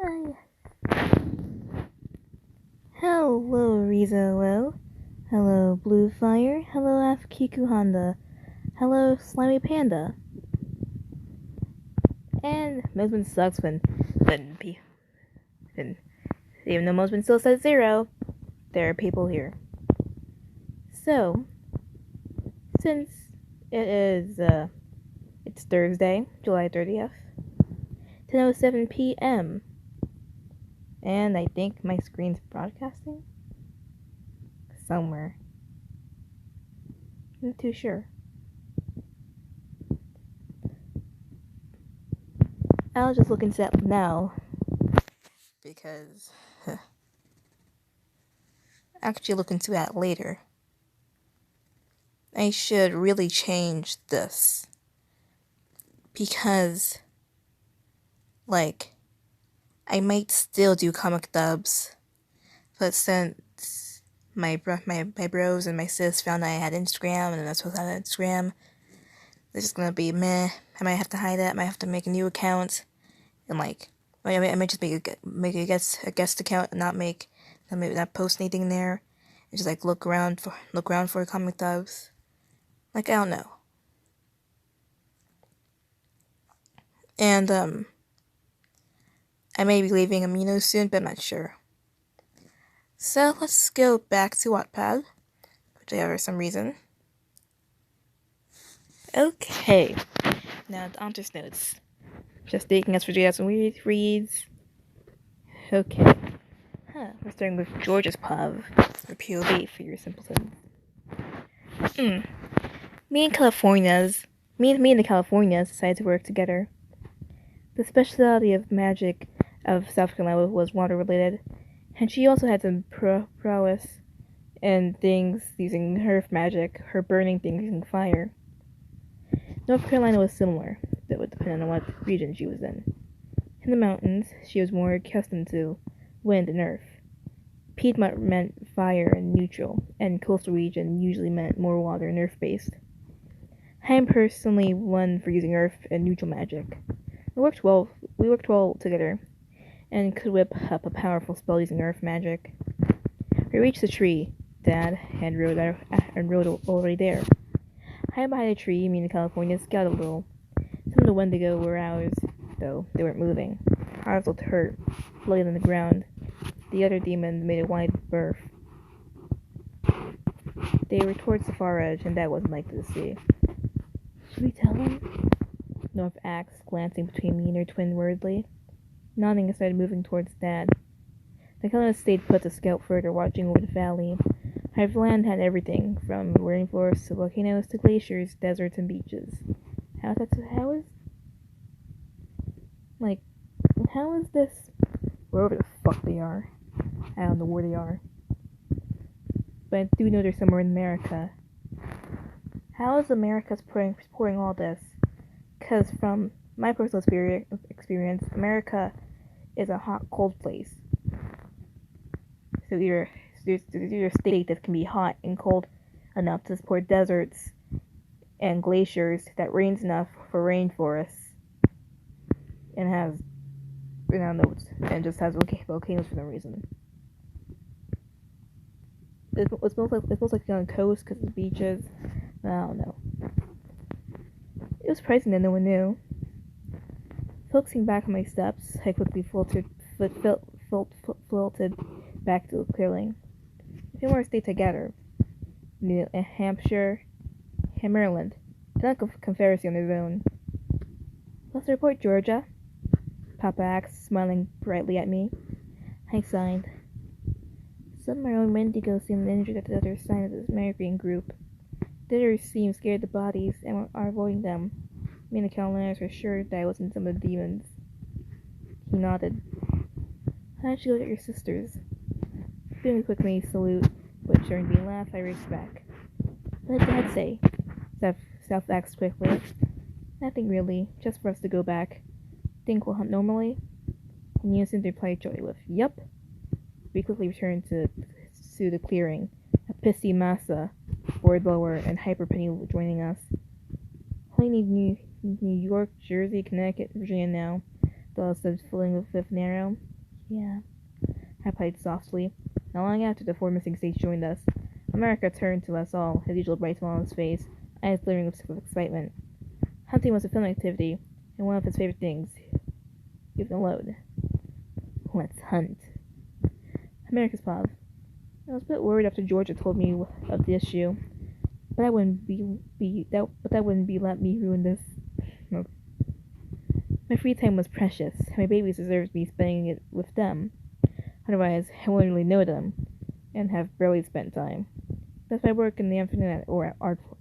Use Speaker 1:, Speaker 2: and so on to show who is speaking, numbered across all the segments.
Speaker 1: Hi. Hello, Rizo. Hello, Blue Fire. Hello, Afkiku Honda. Hello, Slimy Panda. And Mosman sucks when even though Mosman still says 0, there are people here. So, since it's Thursday, July 30th, 10:07 p.m., and I think my screen's broadcasting somewhere. I'm not too sure. I'll just look into that now, because actually look into that later. I should really change this, because I might still do comic dubs, but since my bros and my sis found I had Instagram and I'm not supposed to have Instagram, it's just gonna be meh. I might have to hide it. I might have to make a new account, and I might just make a guest account and not post anything there, and just look around for comic dubs. I don't know. And I may be leaving Amino soon, but I'm not sure. So let's go back to Wattpad, which I have for some reason. Okay, now the Honest Notes. Just taking us for some reads. Okay. We're starting with George's POV, or POV for your simpletons. Me and the Californias decided to work together. The specialty of magic of South Carolina was water-related, and she also had some prowess in things using her magic, her burning things using fire. North Carolina was similar, that would depend on what region she was in. In the mountains, she was more accustomed to wind and earth. Piedmont meant fire and neutral, and coastal region usually meant more water and earth-based. I am personally one for using earth and neutral magic. We worked well together, and could whip up a powerful spell using earth magic. We reached the tree. Dad had rode already there. Hiding behind a tree, me and California scouted a little. Some of the Wendigo were ours, though they weren't moving. Ours looked hurt, laid on the ground. The other demons made a wide berth. They were towards the far edge, and Dad wasn't likely to see. Should we tell him? North asked, glancing between me and her twin worriedly. Nodding, and started moving towards Dad. The colonel stayed put to scout further, watching over the valley. Our land had everything, from rainforests to volcanoes to glaciers, deserts, and beaches. How is this? Wherever the fuck they are. I don't know where they are. But I do know they're somewhere in America. How is America supporting all this? Because from my personal experience, America is a hot, cold place. So there's either a state that can be hot and cold enough to support deserts and glaciers, that rains enough for rainforests, and has, and just has volcanoes for no reason. It's most likely on the coast because of the beaches. I don't know. It was surprising that no one knew. Focusing back on my steps, I quickly floated back to the clearing. A few more stayed together. New Hampshire, and Maryland. Not a confederacy on their own. Let's report, Georgia. Papa asked, smiling brightly at me. I sighed. Some of my own Wendigo seemed injured at the other side of this migrating group. The others seemed scared of the bodies and are avoiding them. Me and the Carolinas were sure that I wasn't some of the demons. He nodded. How did you look at your sisters? Doing a quick me salute, but during the laugh, I raced back. What did Dad say? South asked quickly. Nothing really, just for us to go back. Think we'll hunt normally? And Unison replied shortly with, "Yup." We quickly returned to the clearing, a pissy Massa, board blower, and Hyper Penny joining us. Only need New York, Jersey, Connecticut, Virginia now, Della said, filling the fifth narrow. Yeah, I played softly. Not long after the four missing states joined us, America turned to us all, his usual bright smile on his face, eyes glittering with excitement. Hunting was a film activity, and one of his favorite things. Give the load. Let's hunt. America's pause. I was a bit worried after Georgia told me of the issue, but that wouldn't be let me ruin this. No. My free time was precious, and my babies deserved me spending it with them. Otherwise, I wouldn't really know them, and have barely spent time. That's why I work in the afternoon or at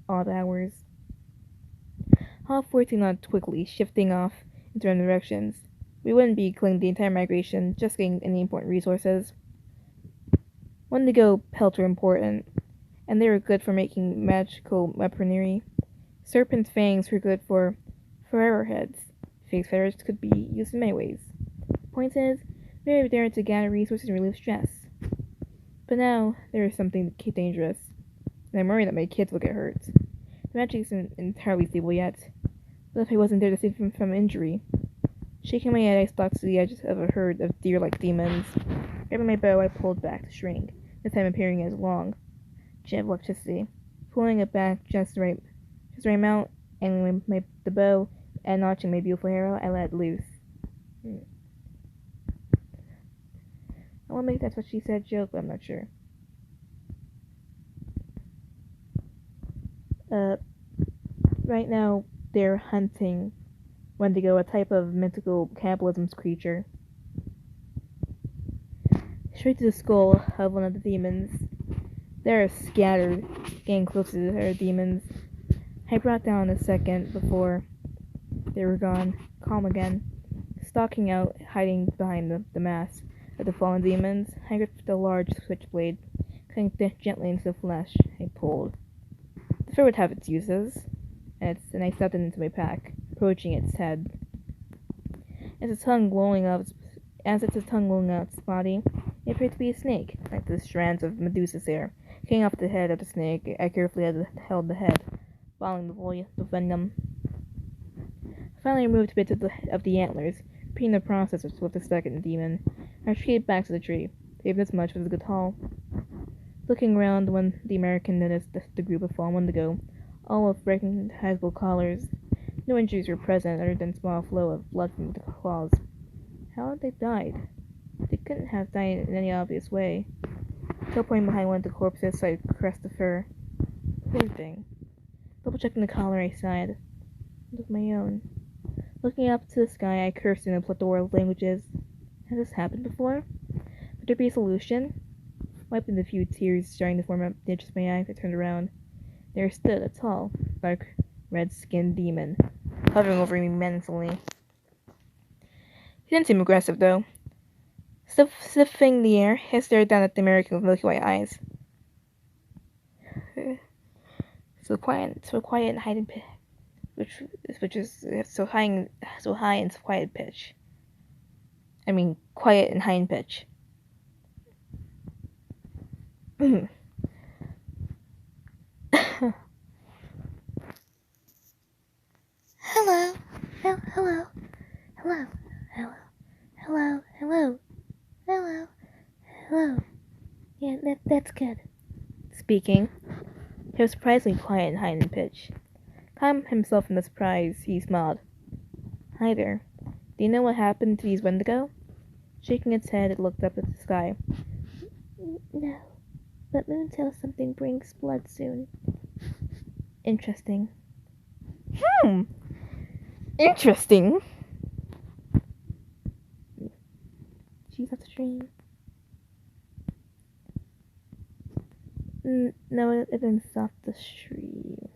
Speaker 1: odd hours. All 14 nodded quickly, shifting off in different directions. We wouldn't be killing the entire migration, just getting any important resources. Wendigo pelts were important, and they were good for making magical weaponry. Serpent fangs were good for arrowheads. Face feathers could be used in many ways. The point is, we were there to gather resources and relieve stress. But now, there is something dangerous, and I'm worried that my kids will get hurt. The magic isn't entirely stable yet, but if I wasn't there to save them from injury. Shaking my head, I stalked to the edge of a herd of deer-like demons. Grabbing my bow, I pulled back to shrink, this time appearing as long jet of electricity. Pulling it back just the right amount, and the bow, and notching my beautiful arrow, I let it loose. I want to make that's what she said joke, but I'm not sure. Right now, they're hunting Wendigo, a type of mythical cannibalism creature. Straight to the skull of one of the demons. They're scattered, getting closer to their demons. I brought down a second before they were gone, calm again. Stalking out, hiding behind the mass of the fallen demons, I gripped a large switchblade, cutting gently into the flesh. I pulled. The fur would have its uses, and I stuffed it into my pack, approaching its head. As its tongue lolling out its body, it appeared to be a snake, like the strands of Medusa's hair. Cutting off the head of the snake, I carefully held the head, following the venom. I finally removed bits of the antlers, repeating the process with the second demon. I retreated back to the tree. Even this much was a good haul. Looking around when the American noticed the group of fallen Wendigo, all with recognizable collars. No injuries were present other than a small flow of blood from the claws. How had they died? They couldn't have died in any obvious way. Teleporting behind one of the corpses, so I caressed the fur. Poor thing. Double-checking the collar, I sighed. It was my own. Looking up to the sky, I cursed in a plethora of languages. Had this happened before? Would there be a solution? Wiping the few tears starting to form up the edges of my eyes, I turned around. There stood a tall, dark, red-skinned demon, hovering over me menacingly. He didn't seem aggressive, though. Sniffing the air, I stared down at the American with milky white eyes. So quiet and hiding pitch, which is so high and quiet pitch. I mean, quiet and high in pitch. Hello. Hello. Hello. Hello. Hello. Hello. Hello. Hello. Hello. Yeah, that's good. Speaking. He was surprisingly quiet and high in pitch. Calming himself from the surprise, he smiled. Hi there. Do you know what happened to these Wendigo? Shaking its head, it looked up at the sky. No, but Moon tells something brings blood soon. Interesting. Interesting. She's off the stream. No, it didn't stop the stream.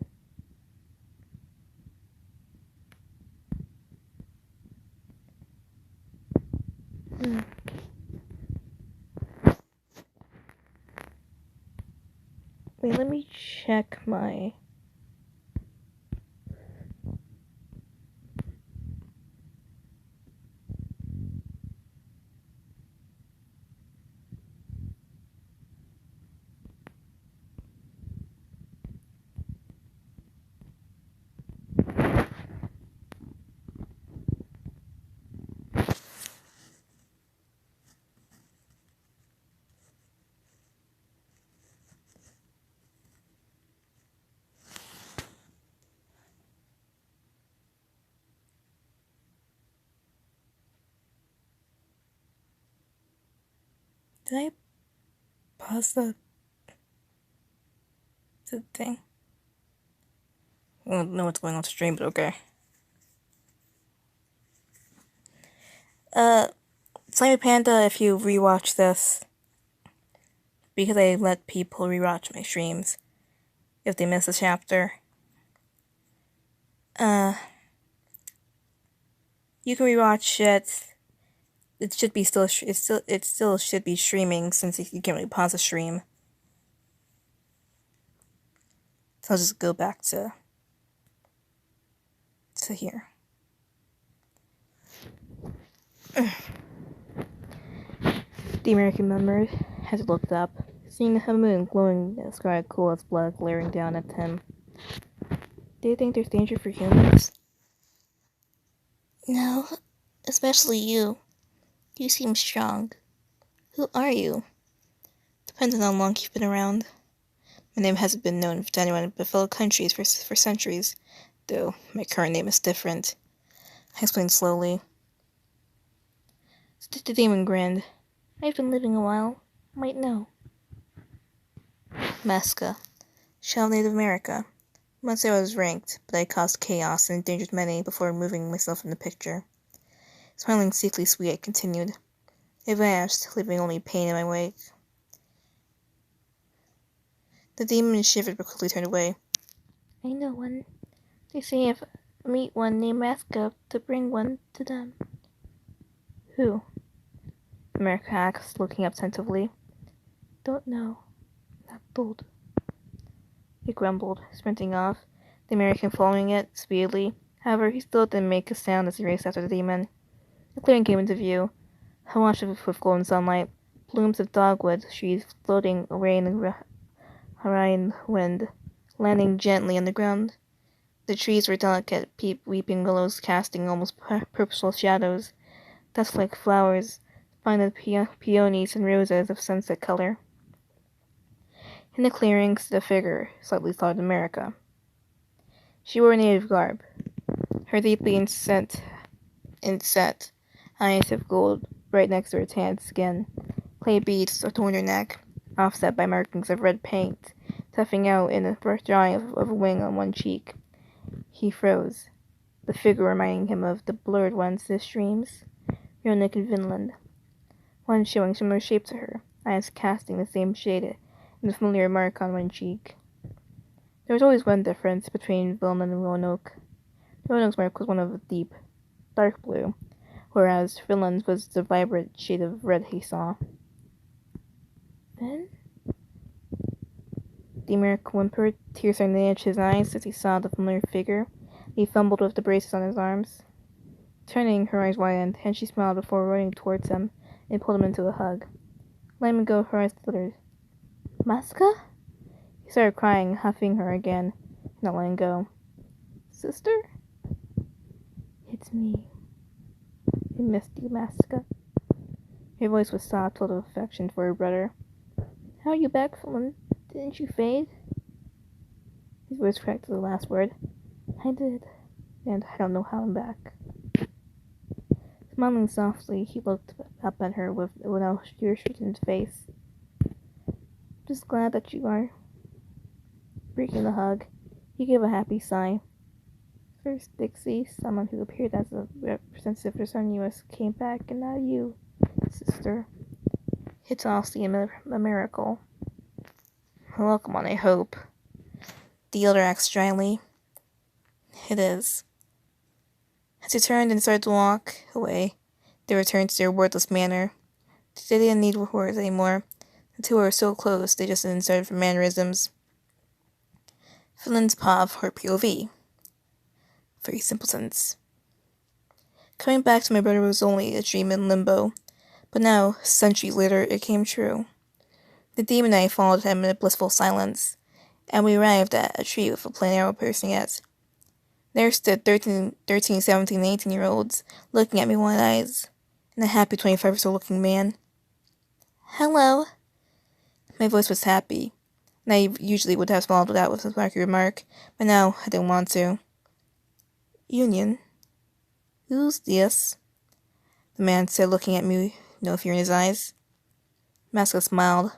Speaker 1: Wait, let me check my... Did I pause the thing? I don't know what's going on stream, but okay. Slimy Panda, if you rewatch this, because I let people rewatch my streams if they miss a chapter, you can rewatch it. It should be it still should be streaming since you can't really pause the stream. So I'll just go back to here. The American member has looked up, seeing the moon glowing in the sky, cool as blood glaring down at him. Do you think there's danger for humans?
Speaker 2: No, especially you. You seem strong. Who are you? Depends on how long you've been around. My name hasn't been known to anyone but fellow countries for centuries, though my current name is different. I explained slowly.
Speaker 1: The demon grinned. I've been living a while. Might know.
Speaker 2: Masca, Shell Native America. Once I was ranked, but I caused chaos and endangered many before removing myself from the picture. Smiling sickly sweet, I continued. I vanished, leaving only pain in my wake. The demon shivered but quickly turned away.
Speaker 1: I know one. They say if I meet one named Masca, to bring one to them. Who? America asked, looking up tentatively. Don't know. Not told. He grumbled, sprinting off, the American following it speedily. However, he still didn't make a sound as he raced after the demon. The clearing came into view, awash with golden sunlight, plumes of dogwood trees floating away in the hurrying wind, landing gently on the ground. The trees were delicate, weeping willows casting almost purposeful shadows, dusk-like flowers, spined peonies and roses of sunset color. In the clearing stood a figure, slightly taller than America. She wore native garb. Her deeply inset eyes of gold right next to her tanned skin, clay beads adorned her neck, offset by markings of red paint, tuffing out in a drawing of a wing on one cheek. He froze, the figure reminding him of the blurred ones in his dreams, Ronick in Vinland, one showing similar shape to her, eyes casting the same shade and the familiar mark on one cheek. There was always one difference between Vinland and Roanoke. Roanoke's mark was one of a deep, dark blue, whereas Vinland's was the vibrant shade of red he saw. Then? The American whimpered, tears starting to itch his eyes as he saw the familiar figure. He fumbled with the braces on his arms. Turning, her eyes widened, and she smiled before running towards him and pulled him into a hug. Letting him go, her eyes glittered. Masca? He started crying, huffing her again, not letting go. Sister? It's me. I missed you, Masca. Her voice was soft, full of affection for her brother. How are you back, Flynn? Didn't you fade? His voice cracked to the last word. I did, and I don't know how I'm back. Smiling softly, he looked up at her with a tear-stricken face. Just glad that you are. Breaking the hug, he gave a happy sigh. First Dixie, someone who appeared as a representative for Southern U.S., came back, and now you, sister. It's honestly a miracle. Welcome on, I hope. The elder asked dryly. It is. As they turned and started to walk away, they returned to their wordless manner. They didn't need words anymore. The two were so close, they just inserted for mannerisms. Finland's POV or POV. Very simple sentence. Coming back to my brother was only a dream in limbo, but now, centuries later, it came true. The demon and I followed him in a blissful silence, and we arrived at a tree with a plain arrow piercing it. There stood 13, 17, 18-year-olds, looking at me with wide eyes, and a happy 25-or-so-looking man. Hello. My voice was happy, and I usually would have smiled without with a snarky remark, but now I didn't want to. Union. Who's this? The man said, looking at me, no fear in his eyes.
Speaker 2: Masca smiled.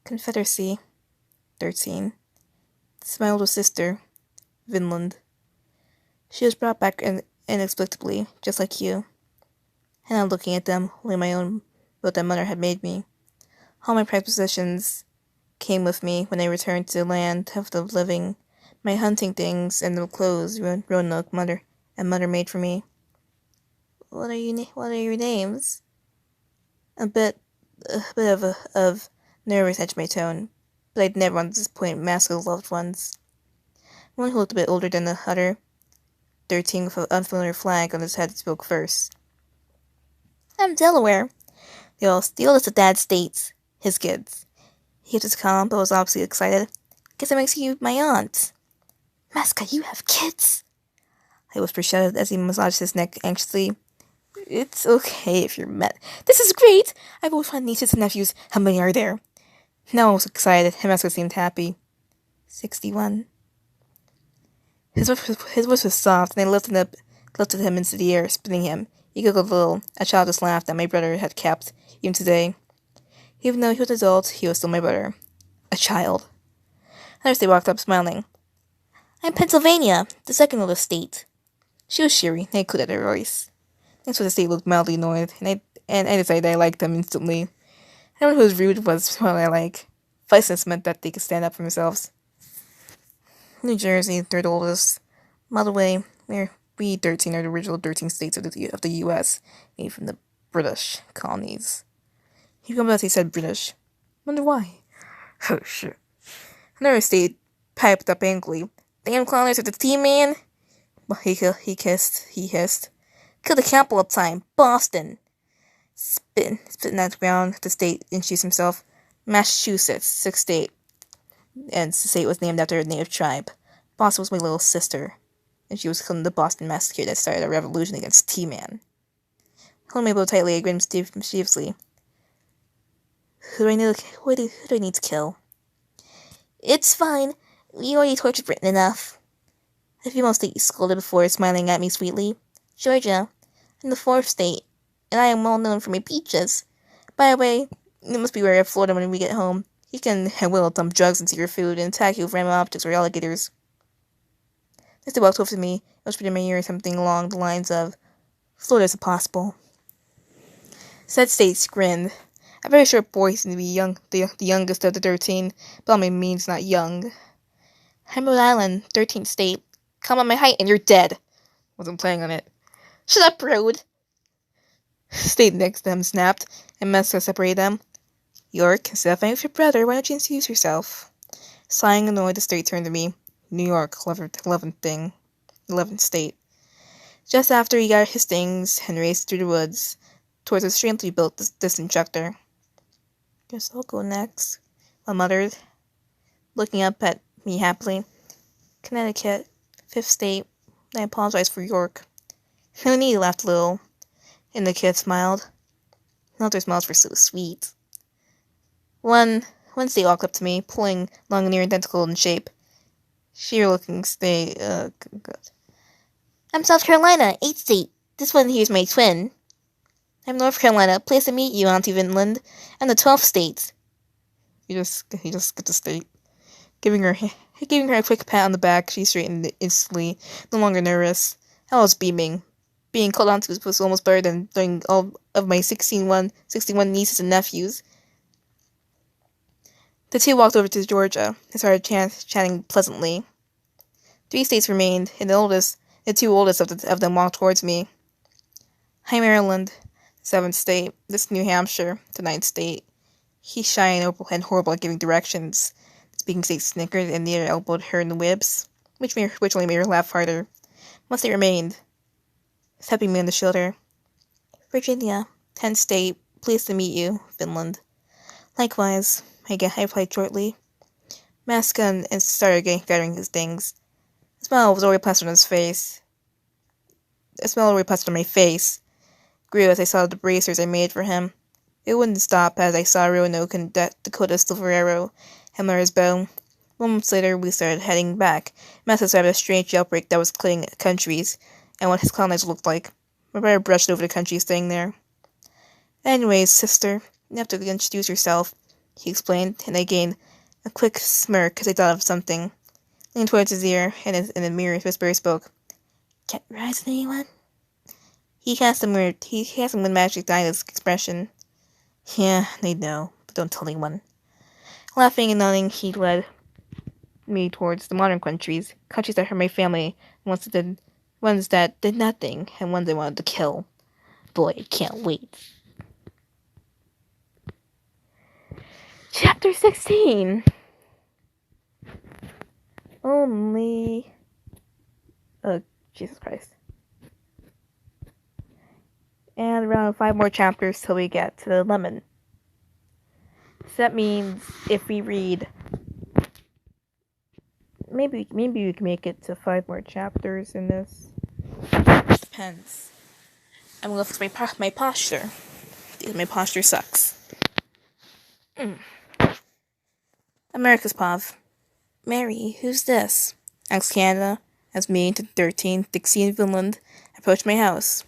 Speaker 2: Confederacy. 13. This is my older sister, Vinland. She was brought back inexplicably, just like you. And I'm looking at them, holding my own boat that mother had made me. All my prized possessions came with me when I returned to the land of the living. My hunting things and the clothes Roanoke mother made for me. What are your names? A bit of nervous edged my tone, but I'd never want to disappoint Masco's loved ones. One who looked a bit older than the other, 13 with an unfamiliar flag on his head, spoke first. I'm Delaware, the oldest of Dad's states, his kids. He kept his calm, but was obviously excited. Guess that makes you my aunt. Masca, you have kids? I whispered shouted as he massaged his neck anxiously. It's okay if you're met. This is great! I've always wanted nieces and nephews. How many are there? Now I was excited, and Masca seemed happy. 61. His voice was soft, and I lifted him into the air, spinning him. He giggled a little, a childish laugh that my brother had kept, even today. Even though he was an adult, he was still my brother. A child. Thursday walked up, smiling. I'm Pennsylvania, the second oldest state. She was cheery, and I included her voice. Next, the state looked mildly annoyed, and I decided I liked them instantly. Anyone who was rude was what I like. Viceness meant that they could stand up for themselves. New Jersey, third oldest. By the way, we 13 are the original 13 states of the U.S., made from the British colonies. He come as he said British. Wonder why? Oh, shit. Another state piped up angrily. Damn colonies with the T-man? Well, he hissed. Kill the capital of time, Boston. Spitting at the ground, the state introduced himself. Massachusetts, 6th state. And the state was named after a native tribe. Boston was my little sister, and she was killed in the Boston Massacre that started a revolution against T-Man. Holding my bow tightly, I grinned mischievously. Who do I need to kill? It's fine. We already tortured Britain enough. A female state scolded before, smiling at me sweetly. Georgia, I'm the 4th state, and I am well known for my beaches. By the way, you must beware of Florida when we get home. He can and will dump drugs into your food and attack you with random objects or alligators. As they walked over to me, I whispered in my ear something along the lines of, Florida's impossible. Said States grinned. A very short boy seemed to be the youngest of the 13, but by means not young. I'm Rhode Island, 13th state. Come on my height and you're dead. Wasn't playing on it. Shut up, Rode! State next to them snapped, and Masca separated them. York, instead of fighting with your brother, why don't you introduce yourself? Sighing annoyed, the state turned to me. New York, 11th state. Just after he got his things and raced through the woods, towards a strangely built distant tractor. Guess I'll go next, I muttered, looking up at me happily. Connecticut, 5th state. I apologized for York. Honey laughed a little, and the kid smiled. Not their smiles were so sweet. One state walked up to me, pulling long and near identical in shape. Sheer-looking state, good. I'm South Carolina, 8th state. This one here's my twin. I'm North Carolina. Pleased to meet you, Auntie Vinland. I'm the 12th state. He just skipped the state. Giving her a quick pat on the back, she straightened instantly, no longer nervous. I was beaming. Being called auntie was almost better than doing all of my 61 nieces and nephews. The two walked over to Georgia and started chatting pleasantly. 3 states remained, and the 2 oldest of them walked towards me. Hi, Maryland, 7th state. This is New Hampshire, the 9th state. He's shy and horrible at giving directions. The speaking state snickered and near elbowed her in the ribs, which only made her laugh harder. One state remained, tapping me on the shoulder. Virginia, 10th state. Pleased to meet you, Finland. Likewise, I replied shortly. Masca and started gathering his things. A smile was already plastered on his face. Grew as I saw the bracers I made for him. It wouldn't stop as I saw Roanoke and Dakota's silverarrow hammer his bow. Moments later, we started heading back. Masca started a strange jailbreak that was clearing countries, and what his colonizers looked like. My brother brushed over the country staying there. Anyways, sister, You have to introduce yourself, he explained, and I gained a quick smirk as I thought of something. Leaning towards his ear, and in the mirror, Whisperer spoke. Can't rise with anyone? He has some weird magic Dinah's expression. Yeah, they know, but don't tell anyone. Laughing and nodding, he led me towards the modern countries that hurt my family, ones that did nothing, and ones they wanted to kill. Boy, I can't wait. Chapter 16. Only... Oh, Jesus Christ. And around 5 more chapters till we get to the lemon. So that means if we read... Maybe we can make it to 5 more chapters in this. Depends. I'm gonna fix my posture. Because my posture sucks. America's Pav. Mary, who's this? Asked Canada, as me, to 13, Dixie in Finland, approached my house.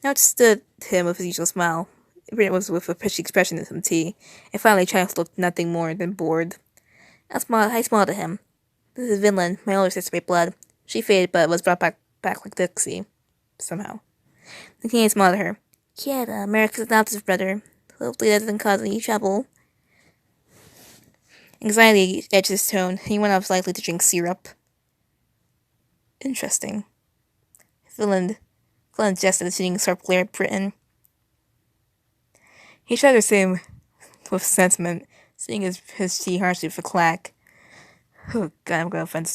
Speaker 2: I understood him with his usual smile. It was with a pitchy expression in some tea, and finally China looked nothing more than bored. I smiled at him. This is Finland, my older sister by blood. She faded, but was brought back like Dixie. Somehow. The Canadian smiled at her. Canada, America's adoptive brother. Hopefully that doesn't cause any trouble. Anxiety edged his tone, and he went off likely to drink syrup. Interesting. Finland jested, shooting a sharp glare at Britain. He tried to say with sentiment, seeing his tea harshly with a clack. Oh God, I'm gonna offend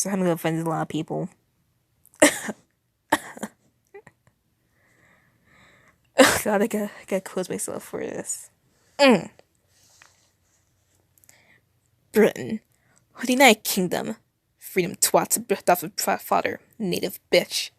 Speaker 2: a lot of people. Oh God, I gotta close myself for this. Britain, the United Kingdom, freedom twats off of fodder, native bitch.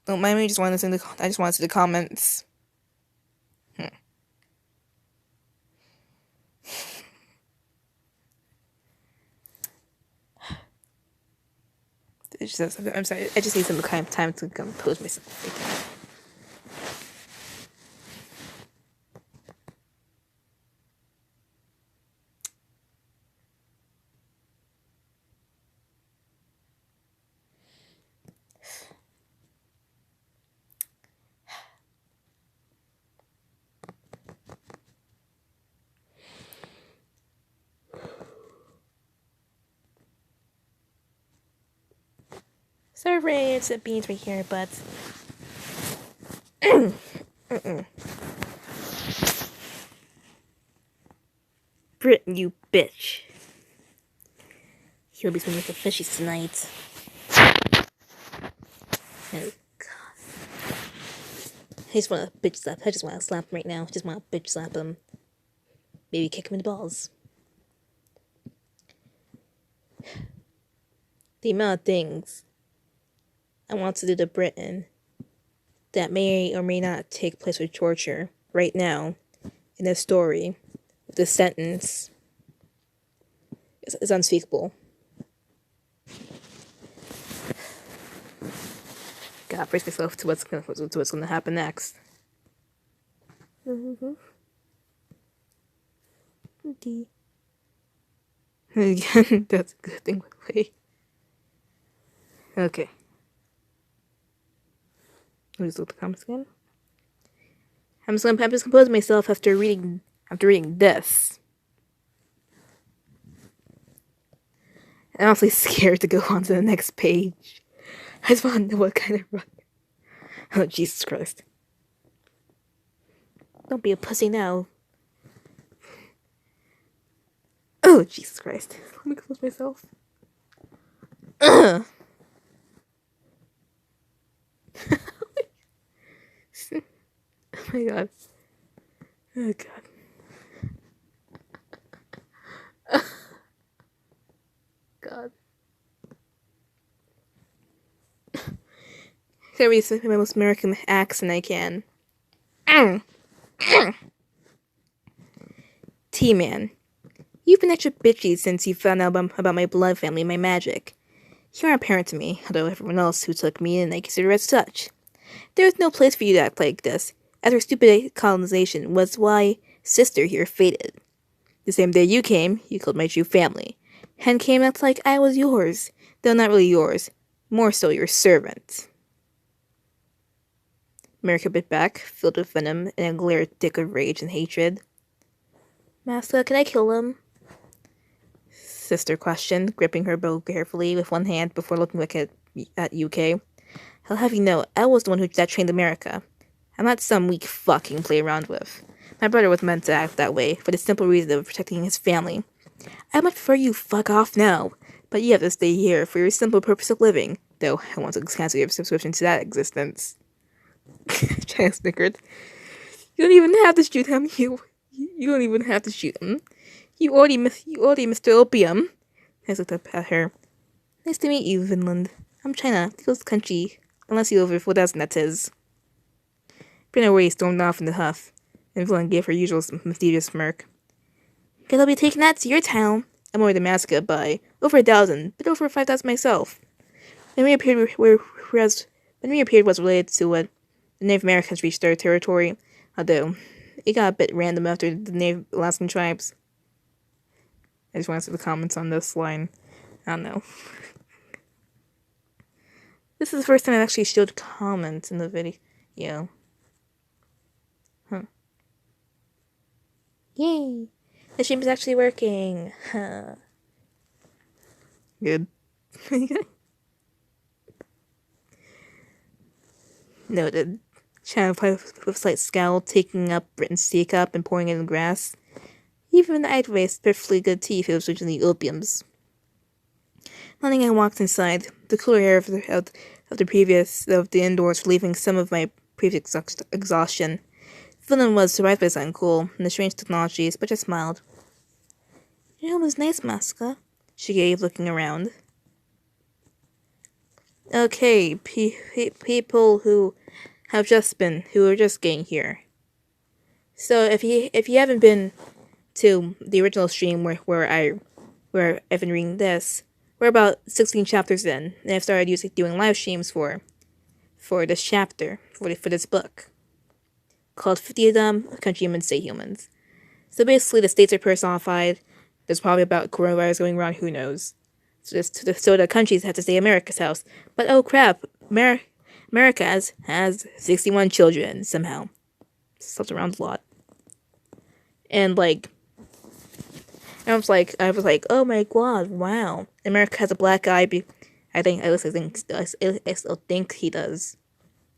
Speaker 2: Don't mind me. I just want to see the comments. I'm sorry. I just need some time to compose myself. Sorry, it's a beans right here, but Britain, you bitch. You'll be swimming with the fishies tonight. Oh God. I just want to bitch slap. I just want to slap him right now. I just want to bitch slap him. Maybe kick him in the balls. The amount of things I want to do to Britain that may or may not take place with torture right now in this story, with this sentence, is unspeakable. Gotta brace myself to what's gonna happen next. Again, that's a good thing. Wait. Okay. Let me just look at the comments again. I'm just composing myself after reading this. I'm awfully scared to go on to the next page. I just want to know what kind of run. Oh, Jesus Christ. Don't be a pussy now. Oh, Jesus Christ. Let me close myself. Oh my God. Oh God. God. I'm gonna read my most American accent I can. T-Man. You've been extra bitchy since you found out about my blood family and my magic. You aren't a parent to me, although everyone else who took me in I consider as such. There is no place for you to act like this, as her stupid colonization was why sister here faded. The same day you came, you killed my true family. And came out like I was yours, though not really yours, more so your servant. America bit back, filled with venom and a glare thick of rage and hatred. Maska, can I kill him? Sister questioned, gripping her bow carefully with one hand before looking back at UK. I'll have you know, I was the one that trained America. I'm not some weak fuck you can play around with. My brother was meant to act that way for the simple reason of protecting his family. I much prefer you fuck off now, but you have to stay here for your simple purpose of living, though I want to cancel your subscription to that existence. China snickered. You don't even have to shoot him, you don't even have to shoot him. You already Mr. Opium. I looked up at her. Nice to meet you, Vinland. I'm China, the closest country, unless you over 4,000 that is. Been away stormed off in the huff, and Vinland gave her usual mysterious smirk. Guess I'll be taking that to your town. I'm over Damascus by over 1,000, but over 5,000 myself. When we appeared was related to what the Native Americans reached their territory, although it got a bit random after the Native Alaskan tribes. I just want to see the comments on this line. I don't know. This is the first time I've actually showed comments in the video. Huh. Yay! The stream is actually working. Huh. Good. Noted. Shannon replied with a slight scowl, taking up Britain's teacup and pouring it in the grass. Even the I'd raised perfectly good tea if it was originally opium's. Nodding, I walked inside. The cooler air of the indoors relieving some of my previous exhaustion. Finland was survived by something cool and the strange technologies, but I smiled. Your home is nice, Maska, she gave, looking around. Okay, people who are just getting here. So if you haven't been to the original stream where I've been reading this, we're about 16 chapters in, and I've started doing live streams for this chapter, for this book, called 50 of Them, Country Humans Stay Humans. So basically, the states are personified. There's probably about coronavirus going around, who knows. So the countries have to stay America's house. But oh crap, America has 61 children, somehow. Stuff around a lot. And I was like, oh my god, wow. America has a black guy. I still think he does.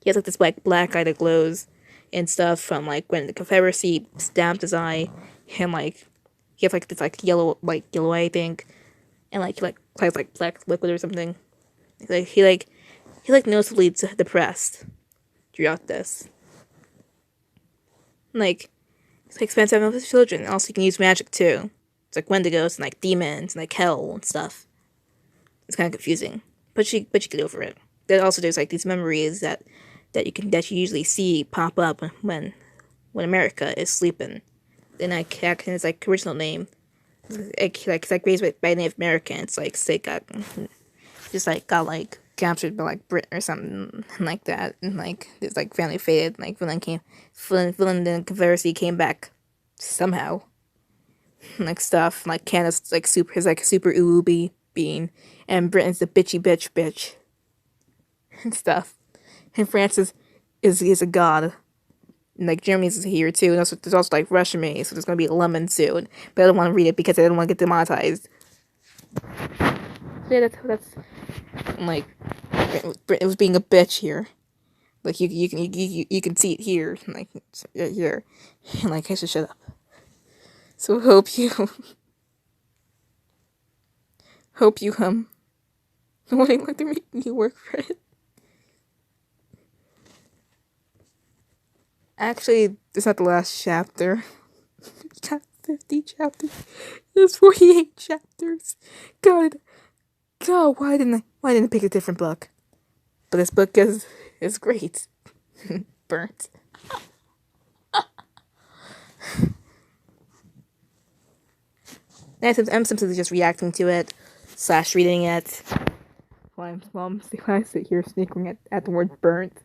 Speaker 2: He has this black eye that glows and stuff from when the Confederacy stabbed his eye, and he has this yellow eye, I think, and he plays black liquid or something. He noticeably depressed throughout this. It's expensive with his children. Also, you can use magic too. It's Wendigos and demons and hell and stuff. It's kind of confusing, but you get over it. There's these memories that you usually see pop up when America is sleeping. And his original name, it's raised by Native Americans. They got captured by Britain or something like that, and this family faded. Finland and Confederacy came back somehow. Stuff Canada's super ooby being, and Britain's the bitchy bitch and stuff, and France is a god, and Germany's here too, and there's also Russian made, so there's gonna be a lemon soon, but I don't want to read it because I don't want to get demonetized. So yeah, that's Britain was being a bitch here. You can see it here, here, and I should shut up. So hope you wanting what they're making you work for it. Actually, it's not the last chapter. We got 50 chapters. There's 48 chapters. God, why didn't I pick a different book? But this book is great. Burnt. I'm simply just reacting to it, / reading it.
Speaker 1: While I sit here snickering at the word burnt.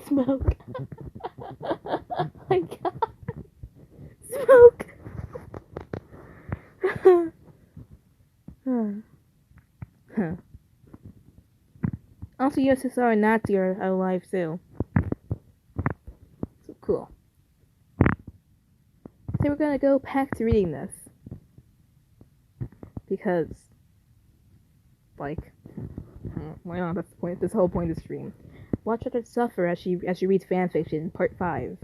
Speaker 1: Smoke. Oh my god. Smoke. Huh. Also, USSR and Nazi are alive too. So cool. So we're gonna go back to reading this. Because, like, why not? That's the point. This whole point of the stream. Watch her suffer as she reads fanfiction, part 5.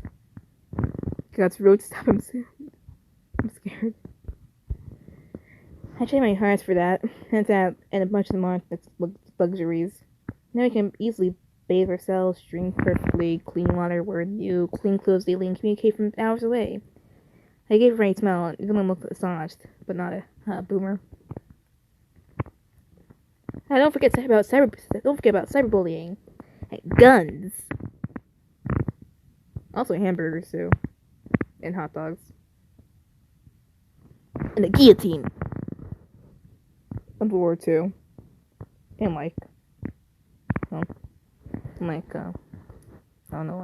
Speaker 1: God's road to stop him soon. I'm scared. I tried my hardest for that, and a bunch of more luxuries. Now we can easily bathe ourselves, drink perfectly, clean water, wear new, clean clothes daily, and communicate from hours away. I gave her a smile, and even looked astonished, but not a boomer. Don't forget about cyberbullying. Guns. Also hamburgers too, and hot dogs, and a guillotine. World War II, and I don't know,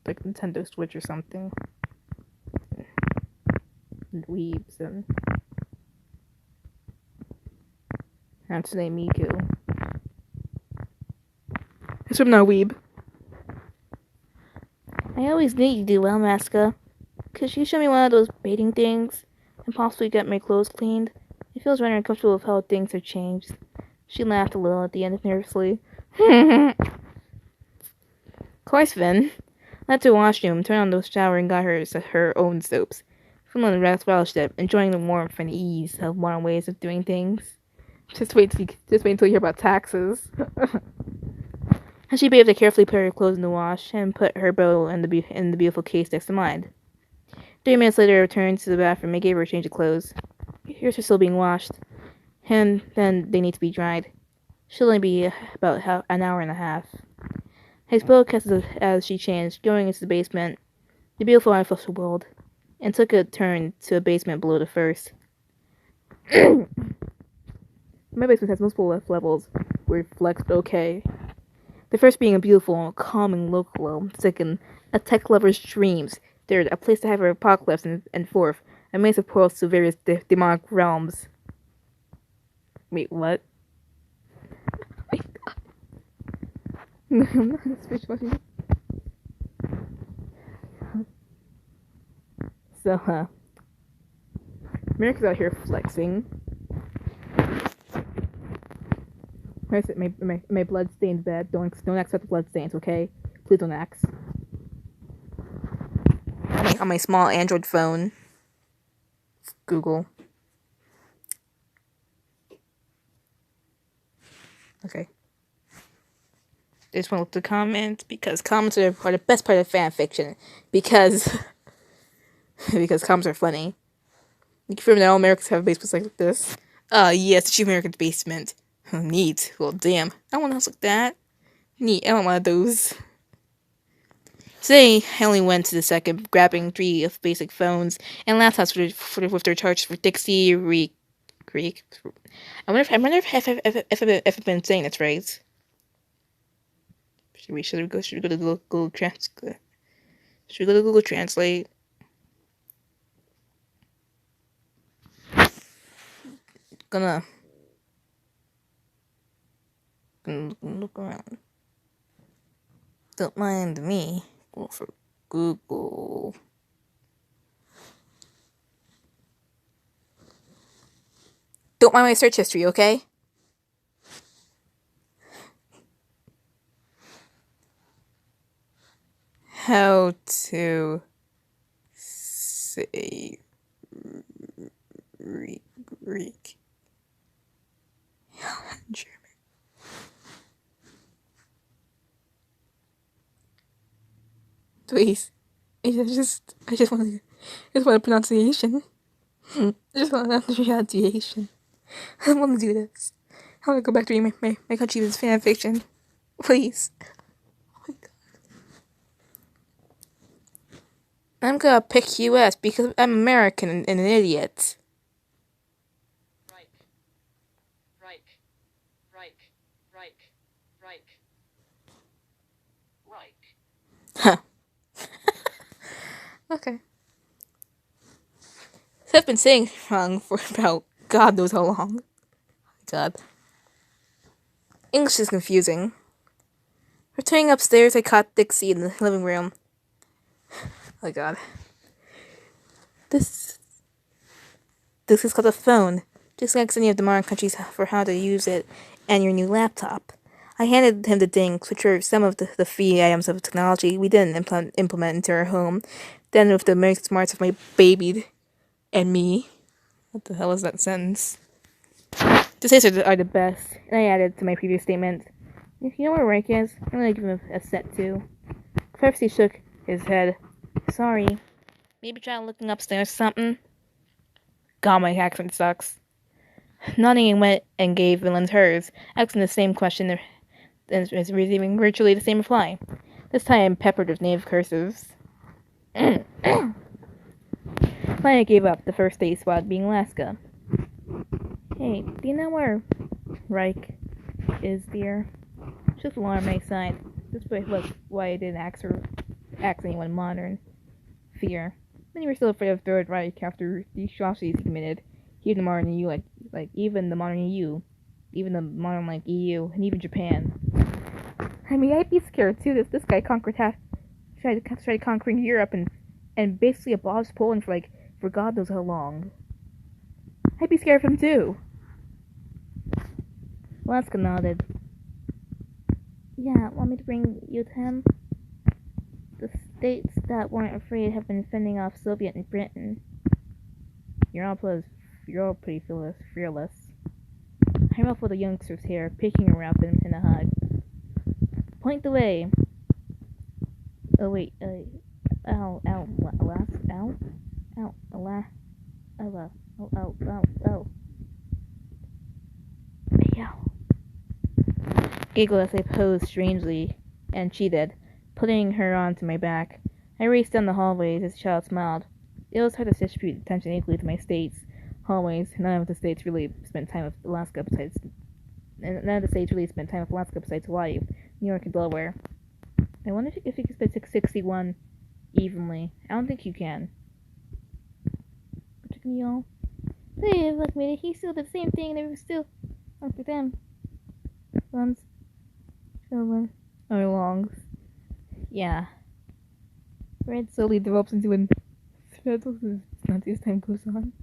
Speaker 1: like Nintendo Switch or something, and weebs and Hatsune Miku. Guess I'm not a weeb. I always knew you'd do well, Maska. Could you show me one of those baiting things and possibly get my clothes cleaned? It feels rather uncomfortable with how things have changed. She laughed a little at the end nervously. Of course, Vin. I went to the washroom, turned on the shower, and got her own soaps. Finland relished it, enjoying the warmth and ease of modern ways of doing things. Just wait until you hear about taxes. And she bathed to carefully put her clothes in the wash and put her bow in the beautiful case next to mine. 3 minutes later, I returned to the bathroom and gave her a change of clothes. Yours are still being washed, and then they need to be dried. She'll only be about an hour and a half. I spoke as she changed, going into the basement, the beautiful artificial world, and took a turn to a basement below the first. My basement has multiple levels, reflects okay. The first being a beautiful, calming local, second, a tech lover's dreams, third, a place to have her apocalypse, and fourth, a maze of portals to various demonic realms. Wait, what? No, I'm not speech funny. So, America's out here flexing. Where is it? My blood-stained bed. Don't accept blood stains, okay? Please don't axe. On my small Android phone. Google. Okay. I just want to look at the comments because comments are the best part of fanfiction. Because comments are funny. You can remember that all Americans have basements like this. Yes, the Chief American's basement. Neat. Well, damn. I want a house like that. Neat. I want one of those. Today, I only went to the second, grabbing 3 of basic phones and laptops with their charges for Dixie, Greek. I wonder if I've been saying this right. Should we go to Google Translate? Should we go to Google Translate? Gonna look around. Don't mind me. Go for Google. Don't mind my search history, okay? How to say Greek. German. Please. I just want a pronunciation. I just want a pronunciation. I want to do this. I want to go back to reading my country's fan fiction. Please. Oh my god.
Speaker 2: I'm gonna pick US because I'm American and an idiot. Huh. Okay. So I've been saying it wrong for about God knows how long. God. English is confusing. Returning upstairs, I caught Dixie in the living room. Oh God. This is called a phone. Just like any of the modern countries for how to use it and your new laptop. I handed him the dings, which were some of the free items of technology we didn't implement into our home. Then with the most smarts of my baby and me. What the hell is that sentence? The states are the best. And I added to my previous statement. You know where Rick is? I'm gonna give him a set too. First he shook his head. Sorry. Maybe try looking upstairs or something. God, my accent sucks. Nodding went and gave Villains hers, asking the same question and receiving virtually the same reply. This time peppered with native curses. Finally I gave up, the first state spot being Alaska. Hey, do you know where Reich is, dear? Just along on my side. This was why I didn't ask anyone modern. Fear. Many were still afraid of Third Reich after the atrocities he committed. Even the modern EU, even the modern EU, even the modern EU, and even Japan. I mean, I'd be scared too. This guy tried conquering Europe and basically abolished Poland for God knows how long. I'd be scared of him too. Alaska nodded. Yeah, want me to bring you to him? The states that weren't afraid have been fending off Soviet and Britain. You're all pretty fearless. I ruffled the youngster's hair, picking her up in a hug. Point the way. Oh wait, ow, Giggled as I posed strangely, and cheated, putting her onto my back. I raced down the hallways as the child smiled. It was hard to distribute attention equally to my states. Hallways, none of the states really spent time with Alaska besides Hawaii, New York, and Delaware. I wonder if you could split 661 evenly. I don't think you can. But you all. Hey, look, mate, he still did the same thing and it was still wrong for them. Ones. Children. Or longs. Yeah. Red slowly develops into an thread as time goes on.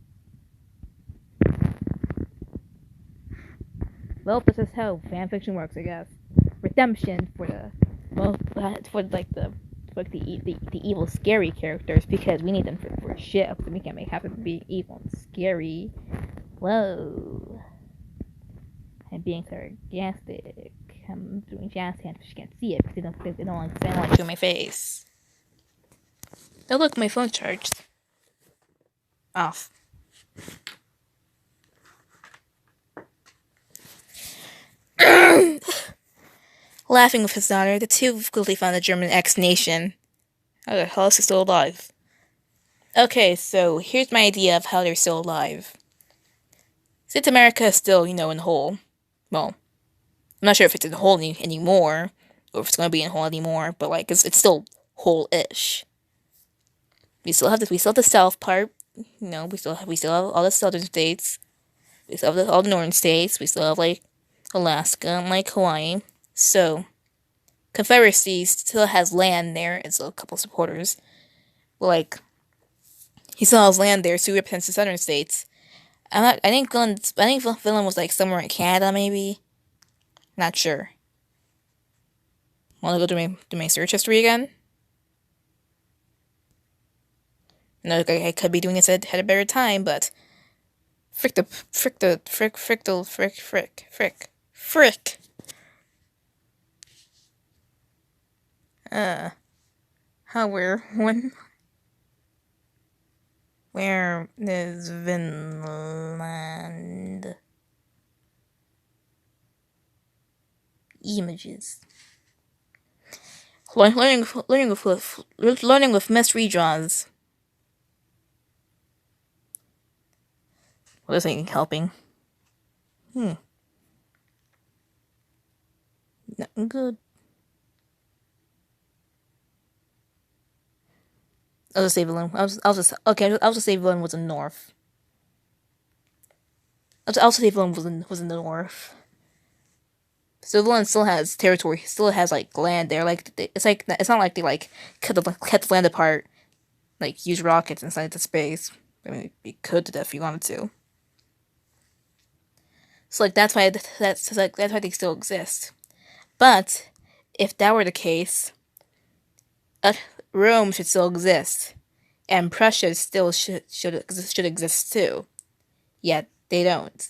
Speaker 2: Well, this is how fanfiction works, I guess. Redemption for the evil, scary characters because we need them for shit, so we can't have them be evil and scary. Whoa! I'm being sarcastic. I'm doing jazz hands, but you can't see it because they don't like sound like to my face. Oh look, my phone's charged. Off. Laughing with his daughter, the two quickly found the German X nation. How the hell is he still alive? Okay, so here's my idea of how they're still alive. Since America is still, in the hole. Well, I'm not sure if it's in the hole anymore, or if it's gonna be in the hole anymore, but it's still whole-ish. We still have the south part. We still have all the southern states. We still have all the northern states. We still have Alaska and Hawaii. So Confederacy still has land there. It's a couple supporters. But he still has land there, so he represents the southern states. I think Finland was somewhere in Canada, maybe. Not sure. Want to go do my search history again? No, I could be doing this at a better time, but frick. Where is Vinland? Images. Learning with mystery draws. Well, this ain't helping. Not good. I'll just say villain. I'll just say villain was in the north. I'll just say villain was in the north. So villain still has territory. Still has like land there. Like it's not like they like cut the land apart. Like use rockets and send it to space. I mean, you could to death if you wanted to. So like that's why they still exist. But if that were the case, Rome should still exist, and Prussia still should exist too. Yet they don't.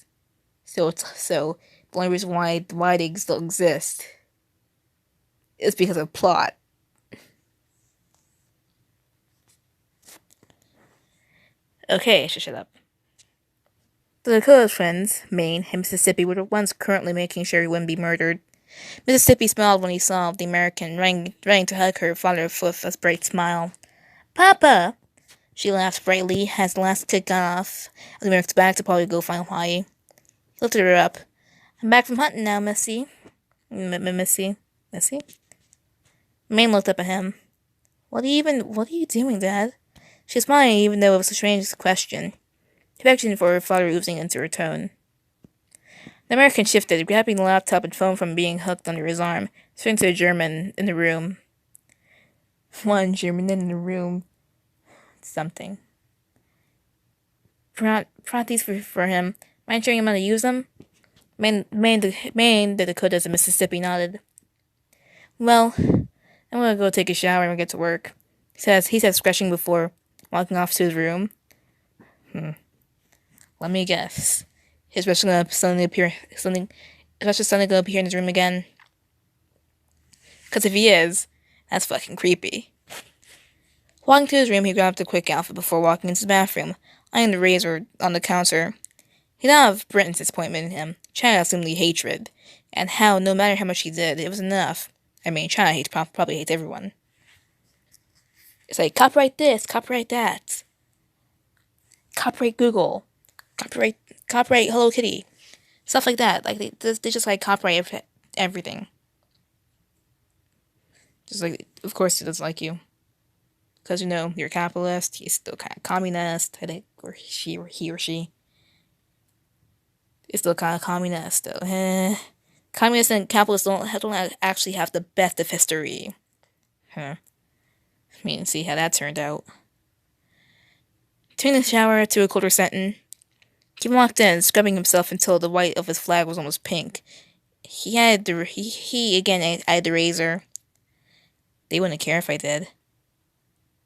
Speaker 2: So the only reason why they still exist is because of plot. Okay, I should shut up. The Dakota twins, Maine and Mississippi, were the ones currently making sure he wouldn't be murdered. Mississippi smiled when he saw the American running to hug her father with a bright smile. Papa! She laughed brightly as the last kid got off of the American's back to probably go find Hawaii. He lifted her up. I'm back from hunting now, Missy. Missy? Maine looked up at him. What are you doing, Dad? She was smiling even though it was a strange question. Affection for her father oozing into her tone. The American shifted, grabbing the laptop and phone from being hooked under his arm, turning to a German in the room. One German in the room. Something. Brought these for him. Mind showing him how to use them? Maine, the Dakotas, and Mississippi nodded. Well, I'm gonna go take a shower and get to work. He said, scratching before walking off to his room. Let me guess. His brother's gonna suddenly appear in his room again. Because if he is, that's fucking creepy. Walking to his room, he grabbed a quick outfit before walking into the bathroom, eyeing the razor on the counter. He thought of Britton's disappointment in him, China assumedly hatred, and how, no matter how much he did, it was enough. I mean, China probably hates everyone. It's like, copyright this, copyright that. Copyright Google. Copyright Hello Kitty. Stuff like that. Like, they just, like, copyright everything. Just like, of course he doesn't like you. Because, you're a capitalist, he's still kind of communist, I think, or he or she. Is still kind of communist, though. Communists and capitalists don't actually have the best of history. I mean, see how that turned out. Turning the shower to a colder setting, he walked in, scrubbing himself until the white of his flag was almost pink. He again eyed the razor. They wouldn't care if I did.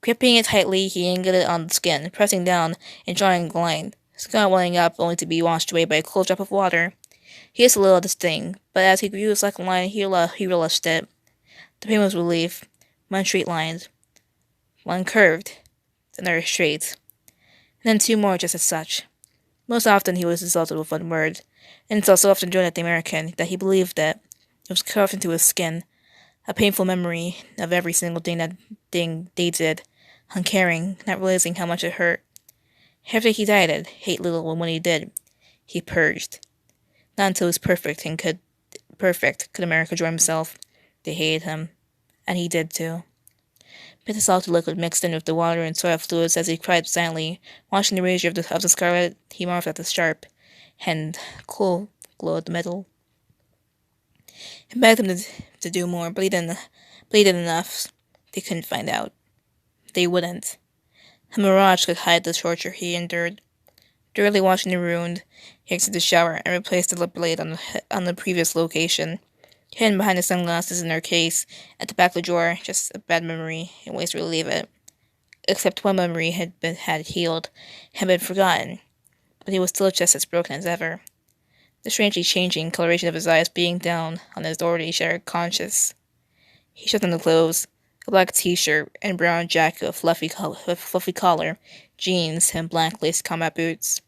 Speaker 2: Gripping it tightly, he angled it on the skin, pressing down and drawing the line. Skin welling up, only to be washed away by a cold drop of water. He hissed a little at the sting, but as he grew the second line, he relished it. The pain was relief. One straight line. One curved. Another straight. And then two more just as such. Most often he was insulted with one word, and it's also often joined at the American that he believed that it was carved into his skin, a painful memory of every single thing they did, uncaring, not realizing how much it hurt. After he dieted, hate little, and when he did, he purged. Not until he was perfect could America join himself. They hated him, and he did too. Bitter salty liquid mixed in with the water and soil fluids as he cried silently, washing the razor of the scarlet. He marveled at the sharp and cool glow of the metal. He begged them to do more, but he didn't enough. They couldn't find out. They wouldn't. A mirage could hide the torture he endured. Thoroughly washing the wound, he exited the shower and replaced the lip blade on the previous location. Hidden behind the sunglasses in their case, at the back of the drawer, just a bad memory, and ways to relieve it. Except one memory had healed, had been forgotten, but he was still just as broken as ever. The strangely changing coloration of his eyes being down on his already shattered conscience. He shoved on the clothes, a black t-shirt and brown jacket with fluffy collar, jeans, and black lace combat boots.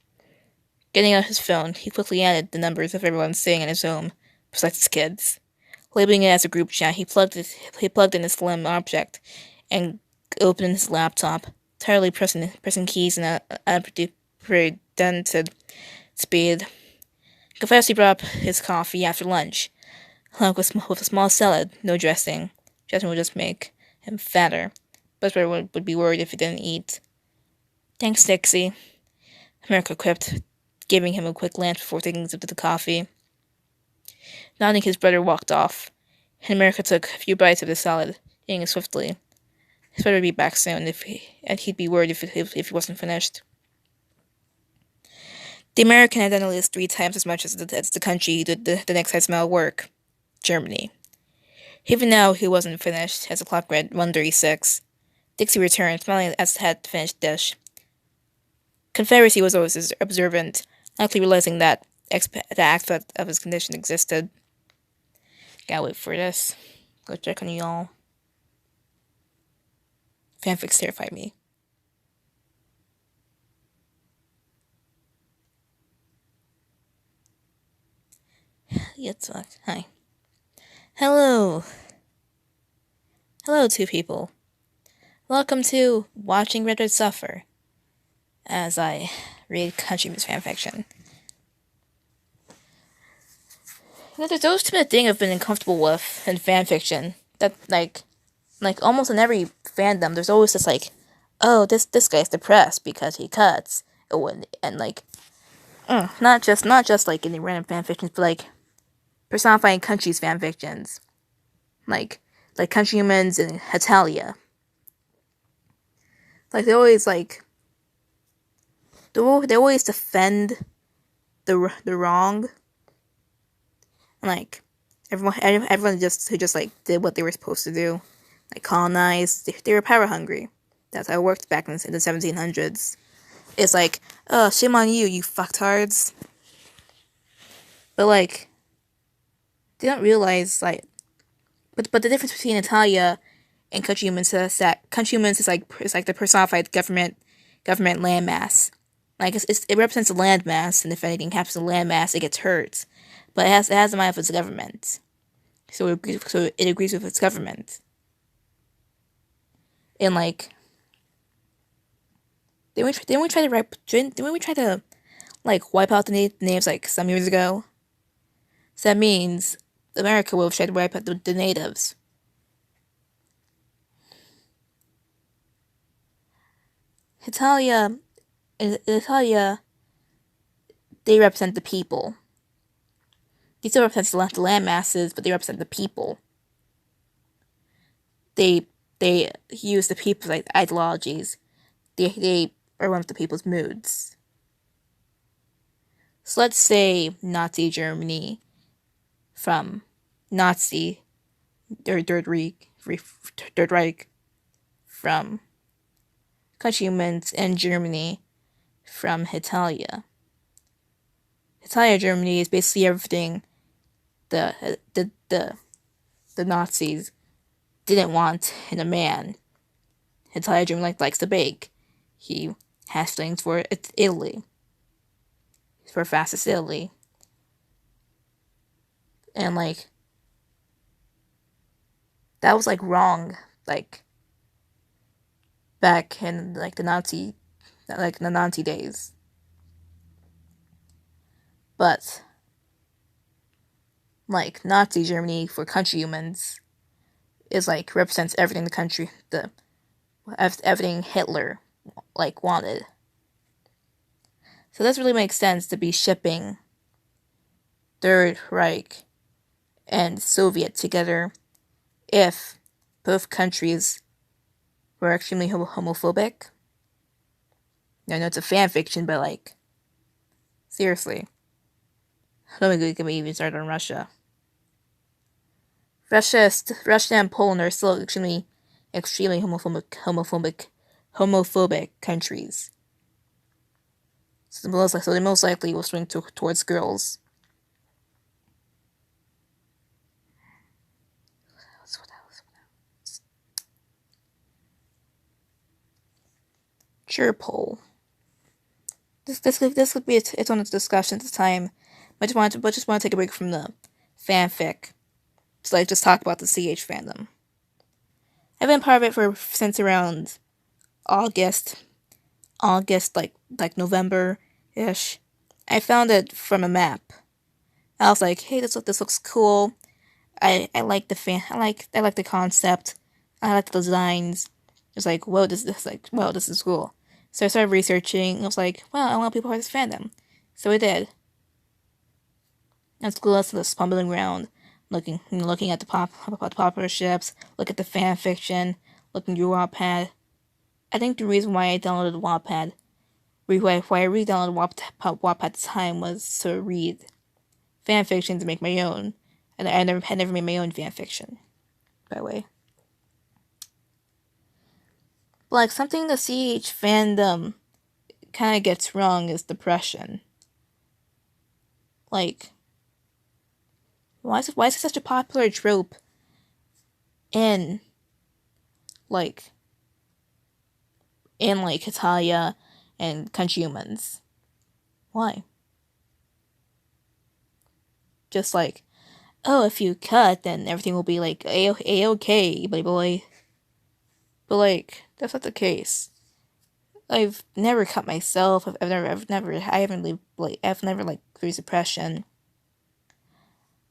Speaker 2: Getting out his phone, he quickly added the numbers of everyone staying in his home, besides his kids. Labeling it as a group chat, he plugged in a slim object and opened his laptop, entirely pressing keys in a unprecedented speed. Confessed brought up his coffee after lunch, along with a small salad, no dressing. Dressing would just make him fatter. Buzzard would be worried if he didn't eat. Thanks, Dixie, America quipped, giving him a quick glance before taking a sip of the coffee. Nodding, his brother walked off, and America took a few bites of the salad, eating it swiftly. His brother would be back soon, and he'd be worried if he wasn't finished. The American had done at least 3 times as much as the country he did the next highest amount of work, Germany. Even now, he wasn't finished, as the clock read 1:36. Dixie returned, smiling as had the finished dish. Confederacy was always observant, likely realizing that the aspect of his condition existed. Gotta wait for this. Go check on y'all. Fanfics terrify me. Let's talk. Hi. Hello. Hello, 2 people. Welcome to Watching RedRed Suffer, as I read Countryman's fanfiction. There's always been a thing I've been uncomfortable with in fanfiction. That, like almost in every fandom, there's always this, oh, this guy's depressed because he cuts. And, not just, in the random fanfictions, but, personifying countries fanfictions. Like Countrymen's and Hetalia. They always, they always defend the wrong. And, everyone who just did what they were supposed to do, colonized. They were power hungry. That's how it worked back in the 1700s. It's oh, shame on you, you fucktards. But they don't realize but the difference between Italia and Countrymen's is that Countrymen's is the personified government landmass. It represents a landmass, and if anything happens to the landmass, it gets hurt. But it has the mind of its government. So it agrees with its government. And didn't we try to wipe out the natives some years ago? So that means America will try to wipe out the natives. Italia, they represent the people. They still represent the land masses, but they represent the people. They use the people's ideologies. They are one of the people's moods. So let's say Nazi Germany from Nazi Third Reich from Countrymen's and Germany from Italia. Italia Germany is basically everything the Nazis didn't want in a man. Italia Germany likes to bake. He has feelings for Italy. For fascist Italy. And that was wrong. Back in the Nazi days. But Nazi Germany for countryhumans is represents everything the country everything Hitler wanted. So this really makes sense to be shipping Third Reich and Soviet together if both countries were extremely homophobic. I know it's a fan fiction, but seriously. Don't get me even started on Russia. Russia and Poland are still extremely homophobic countries. So they most likely will swing towards girls. What else? Sure, poll. This could be its own discussion at the time. I just want to take a break from the fanfic to like just talk about the CH fandom. I've been part of it since around August, like November ish. I found it from a map. I was like, hey, this looks cool. I like I like the concept. I like the designs. It's like, whoa, this is cool. So I started researching. I was like, well, I want people to part of this fandom. So I did. At school, I was stumbling around, looking at the popular ships, look at the fan fiction, looking through Wattpad. I think the reason why I downloaded Wattpad, why I re-downloaded Wattpad at the time, was to read fan fiction to make my own. And I had never made my own fan fiction, by the way. But like something the CH fandom kind of gets wrong is depression. Like, why is it such a popular trope in like Italia and country humans? Why? Just like, oh, if you cut, then everything will be like a-okay, buddy boy. But like, that's not the case. I've never cut myself. I've never experienced depression.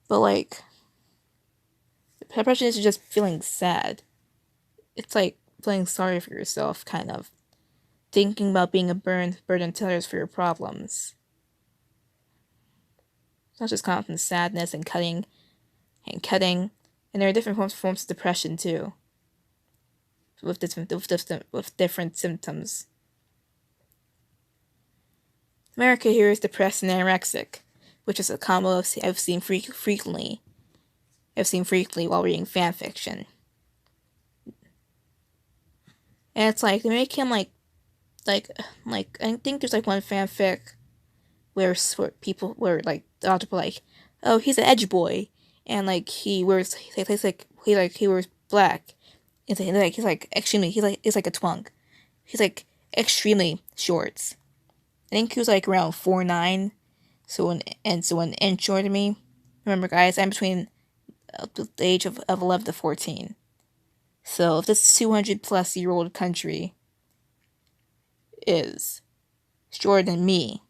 Speaker 2: But like, depression isn't just feeling sad. It's like feeling sorry for yourself, kind of. Thinking about being a burden to others for your problems. It's not just constant sadness and cutting. And there are different forms of depression too. With different symptoms. America here is depressed and anorexic, which is a combo I've seen frequently. I've seen frequently while reading fan fiction. And it's like they make him like I think there's like one fanfic where people were like the author like, oh, he's an edge boy, and like he wears black. He's like extremely he's like a twunk. He's like extremely short. I think he was like around 4'9", so an inch shorter than me. Remember, guys, I'm between the age of 11 to 14. So if this 200-plus-year-old country is shorter than me,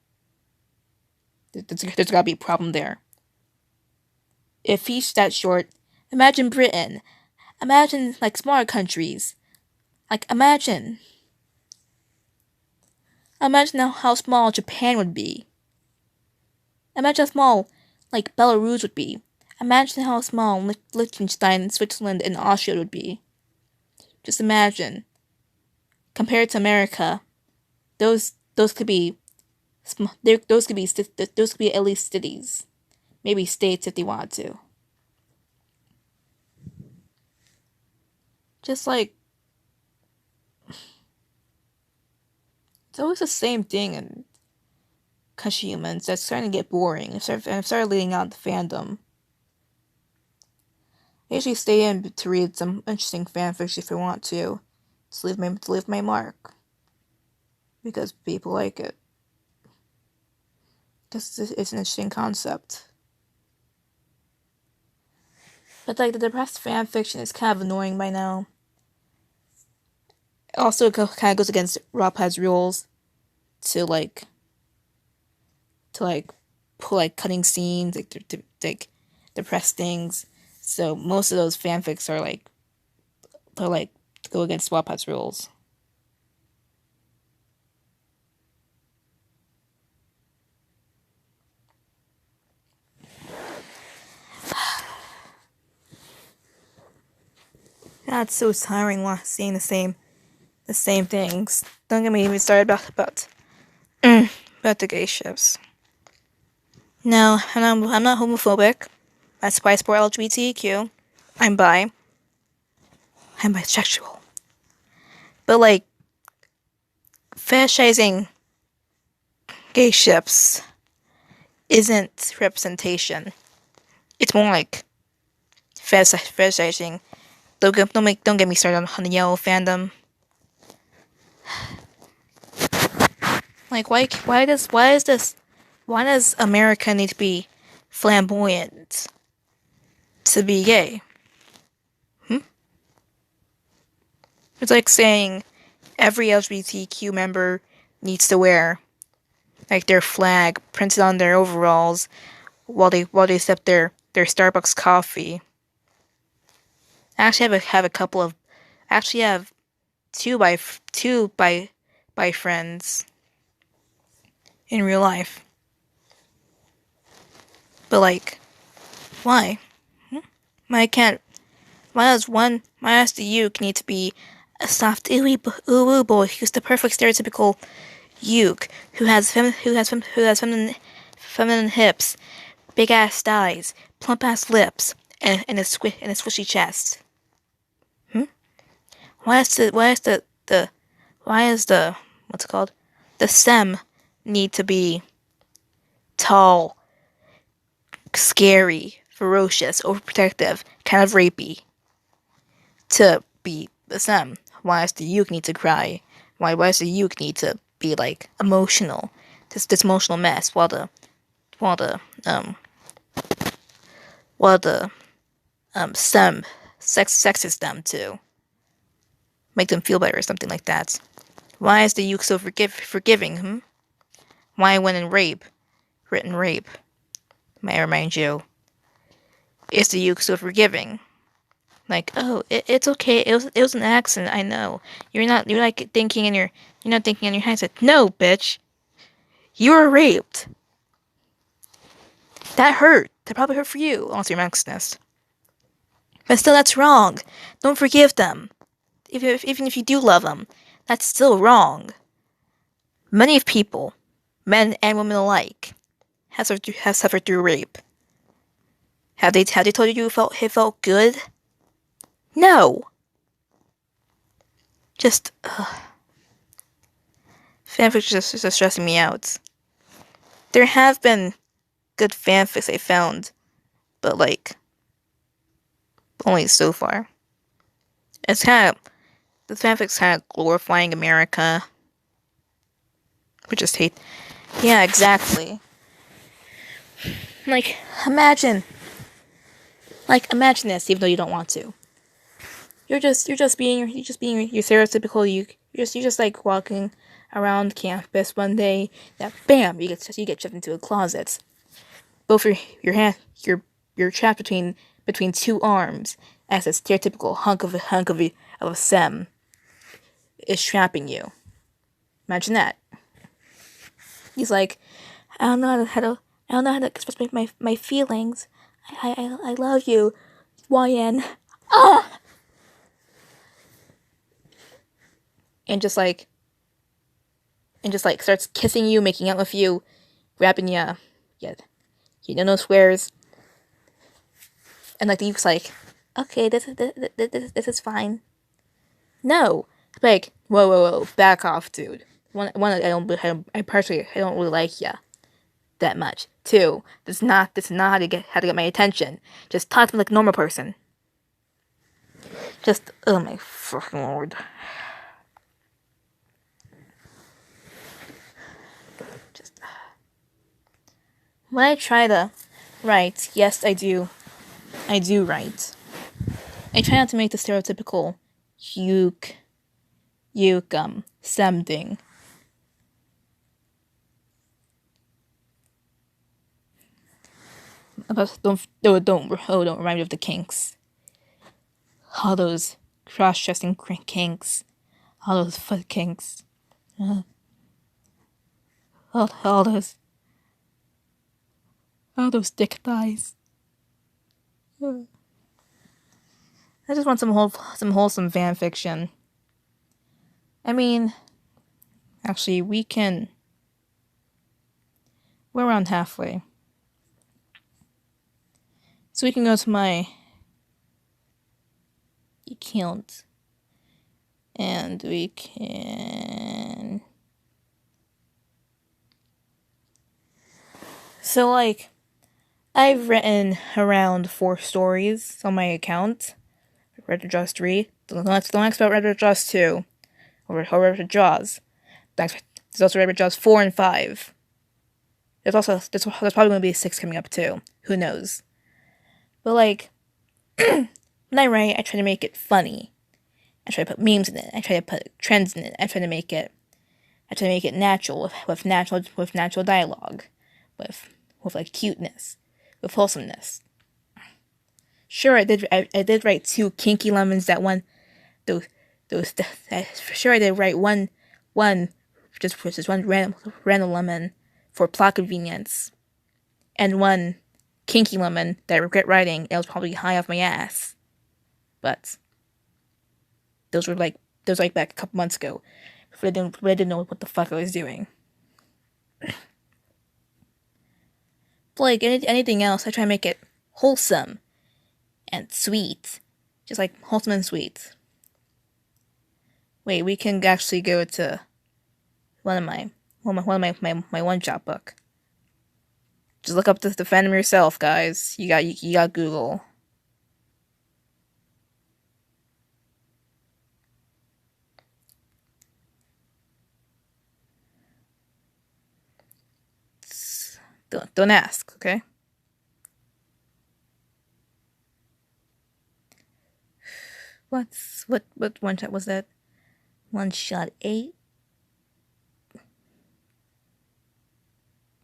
Speaker 2: there's gotta be a problem there. If he's that short, imagine Britain. Imagine like smaller countries. Like imagine how small Japan would be. Imagine how small like Belarus would be. Imagine how small Liechtenstein, Switzerland, and Austria would be. Just imagine. Compared to America, those could be at least cities, maybe states if they want to. Just like it's always the same thing in country humans that's starting to get boring. I've started leading out the fandom. I usually stay in to read some interesting fanfiction if I want to leave my mark. Because people like it. Because it's an interesting concept. But like the depressed fanfiction is kind of annoying by now. Also, it kind of goes against Wattpad's rules to pull like cutting scenes, like depressed things. So most of those fanfics are like go against Wattpad's rules. God, it's so tiring seeing the same things. Don't get me even started about the gay ships. No, I'm not homophobic. That's why I support LGBTQ. I'm bi. I'm bisexual. But like fetishizing gay ships isn't representation. It's more like fetishizing. Don't get me started on the yellow fandom. Like why does America need to be flamboyant to be gay. It's like saying every LGBTQ member needs to wear like their flag printed on their overalls while they sip their Starbucks coffee. I actually have a couple of actually have two by friends in real life. But like, why? Why can't? Why does the uke need to be a soft ooey boy who's the perfect stereotypical uke who has feminine hips, big ass thighs, plump ass lips, and a squishy chest? Why is the what's it called? The stem need to be tall, scary, ferocious, overprotective, kind of rapey to be the stem? Why does the uke need to cry? Why does the uke need to be like emotional? This emotional mess while the um while the stem sexes them to make them feel better or something like that. Why is the uke so forgiving? Why when in written rape, may I remind you, is the uke so forgiving? Like, oh, it's okay. It was an accident. I know. You're like thinking in you're not thinking in your head. Like, no, bitch, you were raped. That hurt. That probably hurt for you, unless you're Marxist. But still, that's wrong. Don't forgive them. Even if you do love them, that's still wrong. Many of people, men and women alike, have suffered through rape. Have they told you it felt good? No. Just fanfics just stressing me out. There have been good fanfics I found, but like only so far. It's kind of the fanfic's kind of glorifying America. We just hate. Yeah, exactly. Like imagine this, even though you don't want to. You're just being your stereotypical you. You're just like walking around campus one day. That bam, you get shoved into a closet. Both your hand you're trapped between two arms as a stereotypical hunk of a stem is trapping you. Imagine that. He's like, I don't know how to express my feelings. I love you, YN. Ah. And just like starts kissing you, making out with you, grabbing you, yeah, you know no swears. And like the youth's like, okay, this is fine. No, like whoa, back off, dude. One, I personally don't really like ya that much. Two, that's not how to get my attention. Just talk to me like a normal person. Just oh my fucking lord. Just when I try to write, yes I do write. I try not to make the stereotypical uke thing. Don't remind me of the kinks. All those cross-dressing kinks, all those foot kinks, all those dick thighs. I just want some wholesome fan fiction. I mean, actually, we're around halfway. So we can go to my account. And we can... So, like, I've written around 4 stories on my account. RedRed Draws 3. Don't ask about RedRed Draws 2. Or RedRed Draws. There's also RedRed Draws 4 and 5. There's probably going to be a 6 coming up too. Who knows? But like, When I write, I try to make it funny. I try to put memes in it. I try to put trends in it. I try to make it natural with natural dialogue, with like cuteness, with wholesomeness. Sure, I did write two kinky lemons that one those for sure I did write one just one random lemon for plot convenience, and one kinky lemon that I regret writing. And I was probably high off my ass, but those were like back a couple months ago. I didn't know what the fuck I was doing. But like anything else, I try to make it wholesome and sweet, just like wholesome and sweet. Wait, we can actually go to one of my one shot book. Just look up the fandom yourself, guys. You got Google. Don't ask, okay? What one shot was that? One shot 8?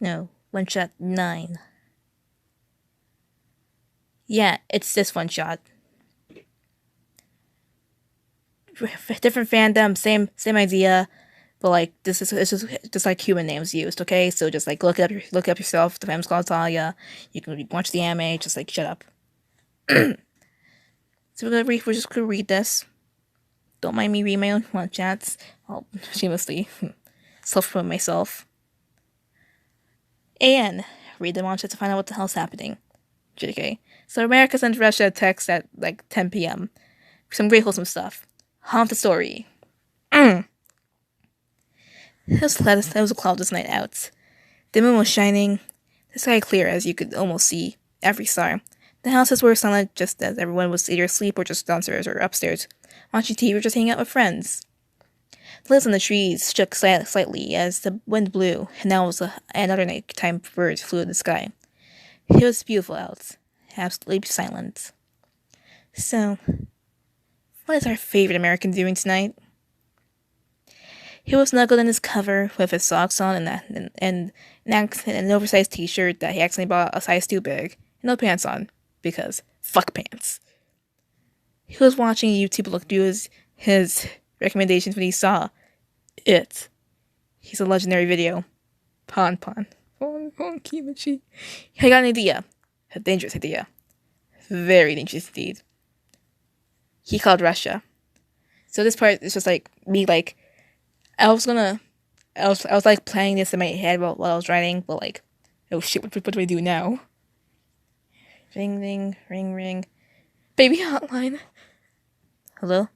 Speaker 2: No, one shot 9. Yeah, it's this one shot. Different fandom, same idea, but like this is it's just like human names used. Okay, so just like look up yourself. The fandom's called Talia. You can watch the anime. Just like shut up. So we're just gonna read this. Don't mind me reading my own one chats. I'll shamelessly self-promote myself. And read the one chat to find out what the hell's happening. JK. So America sent Russia a text at like 10 p.m. Some great wholesome stuff. Haunt the story. It was a cloudless night out. The moon was shining, the sky clear as you could almost see every star. The houses were silent just as everyone was either asleep or just downstairs or upstairs, watching TV or just hanging out with friends. The leaves on the trees shook slightly as the wind blew, and now was another nighttime birds flew in the sky. It was beautiful out, absolutely silent. So, what is our favorite American doing tonight? He was snuggled in his cover with his socks on and an oversized t-shirt that he accidentally bought a size too big, and no pants on, because fuck pants. He was watching YouTube look through his recommendations when he saw it. He's a legendary video. Pon. Kimichi. I got an idea. A dangerous idea. Very dangerous indeed. He called Russia. So this part is just like me like I was like planning this in my head while I was writing, but like, oh shit, what do I do now? Ring. Baby hotline. Hello?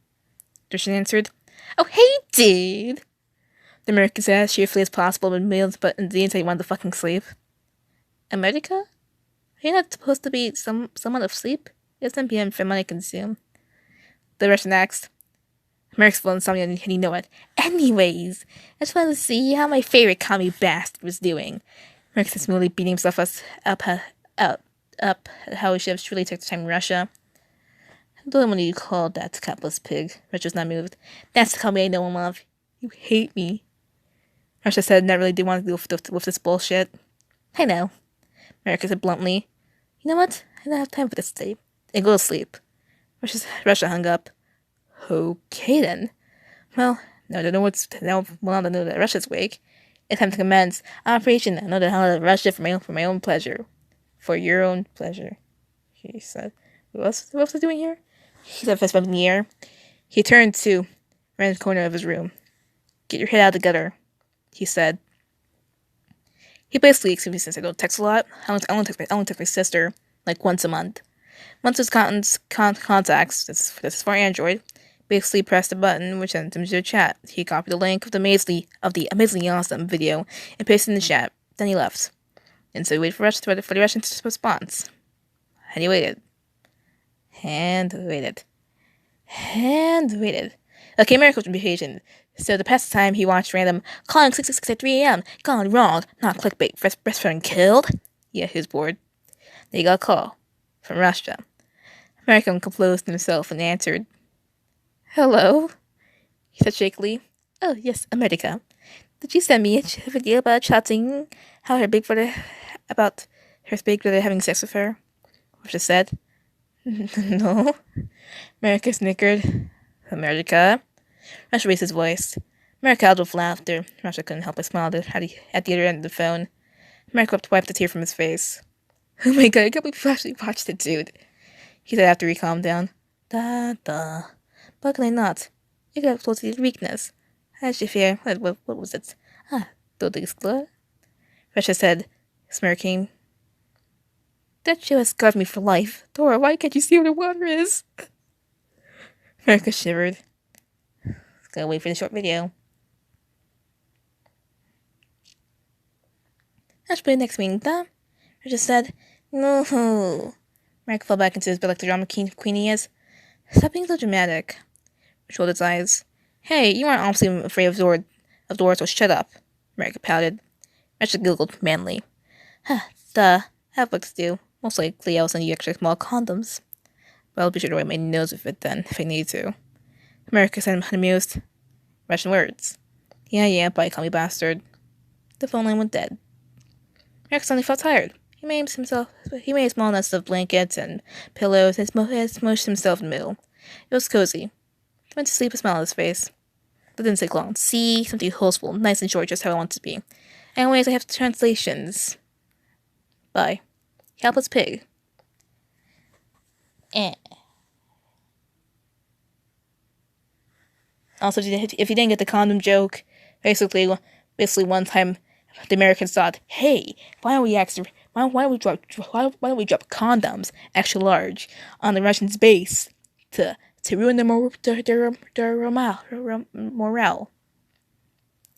Speaker 2: Christian answered. Oh, hey, dude! The American said as cheerfully as possible, but in the inside he wanted to fucking sleep. America? Are you not supposed to be someone of sleep? It's 10 p.m. for money consume. The Russian asked. America's full of insomnia and you know it. Anyways, I just wanted to see how my favorite commie bastard was doing. America smoothly beating himself up how he should have truly took the time in Russia. The one you called that capitalist pig. Russia's not moved. That's the commie I know and love. You hate me. Russia said that really did want to deal with this bullshit. I know. America said bluntly. You know what? I don't have time for this today. And go to sleep. Russia hung up. Okay then. Well, now I know that Russia's awake. It's time to commence Operation Another Hell of Russia for my own pleasure. For your own pleasure, he said. What else is he doing here? He said, fist bump in the air. He turned to ran the corner of his room. Get your head out of the gutter, he said. He basically, excuse me since I don't text a lot, I only text my sister like once a month. Once his contacts, this is for Android, basically pressed a button which sent him to a chat. He copied the link of the amazingly awesome video and pasted in the chat. Then he left. And so he waited for the Russian response. And he waited. And waited. Okay, America was patient. So the past time he watched random calling 666 at 3 a.m. Gone wrong. Not clickbait. Best friend killed. Yeah, he was bored. Then he got a call from Russia.
Speaker 1: America composed himself and answered. Hello, he said shakily. Oh, yes, America. Did you send me a video about chatting how her big brother, about her big brother having sex with her? Russia said. No. America snickered. America. Russia raised his voice. America howled with laughter. Russia couldn't help but smile at the other end of the phone. America wiped a tear from his face. Oh my god, I can't believe you actually watched it, dude. He said after he calmed down. Da. But can I not? You got close to your weakness. How did you feel? What was it? Don't explode. Russia said, smirking. That show has scarred me for life. Dora, why can't you see where the water is? America shivered. Gotta wait for the short video. I'll play next week, though. Russia said, no. America fell back into his bed like the drama queen he is. Stop being so dramatic. Russia rolled its eyes. Hey, you aren't honestly afraid of Dora, so shut up. America pouted. Russia giggled manly. Duh. I have work to do. Most likely I'll send you extra small condoms. But I'll be sure to wipe my nose with it then, if I need to. America said amused. Russian words. Yeah, bye, call me bastard. The phone line went dead. America suddenly felt tired. He made a small nest of blankets and pillows and smushed himself in the middle. It was cozy. He went to sleep, a smile on his face. That didn't take long. See, something wholesome, nice and short, just how I want it to be. Anyways, I have translations. Bye. Helpless pig. Also, if you didn't get the condom joke, basically one time the Americans thought, hey, why don't we drop condoms extra large on the Russians' base to ruin their morale?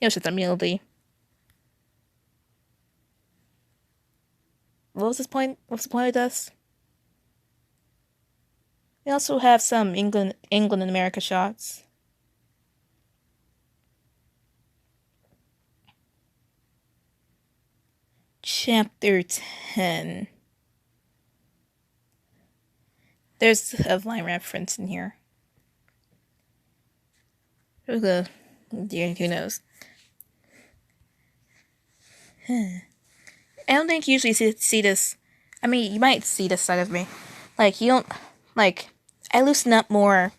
Speaker 1: It was just a melody. What was his point? What's the point of this? We also have some England and America shots. Chapter 10. There's a line reference in here. Who knows? I don't think you usually see this. I mean, you might see this side of me. Like, you don't... Like, I loosen up more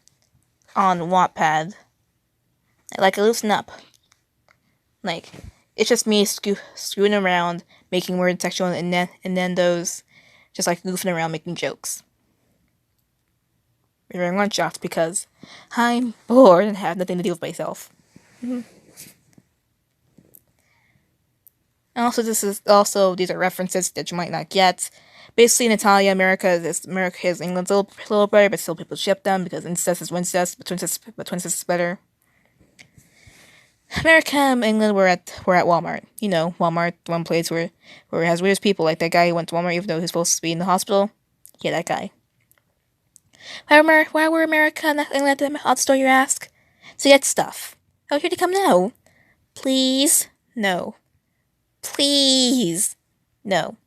Speaker 1: on Wattpad. Like, I loosen up. Like, it's just me screwing around, making weird sexual innuendos, just like goofing around making jokes. We're doing one shots because I'm bored and have nothing to do with myself. And also, these are references that you might not get. Basically, in Italia, America is England's little brother, but still people ship them because incest is incest, but incest is better. America and England were at Walmart. You know, Walmart, the one place where it has weird people, like that guy who went to Walmart even though he's supposed to be in the hospital. Yeah, that guy. Why were America and England at the store, you ask? To get stuff. Oh, here to come now. Please? No. Please? No.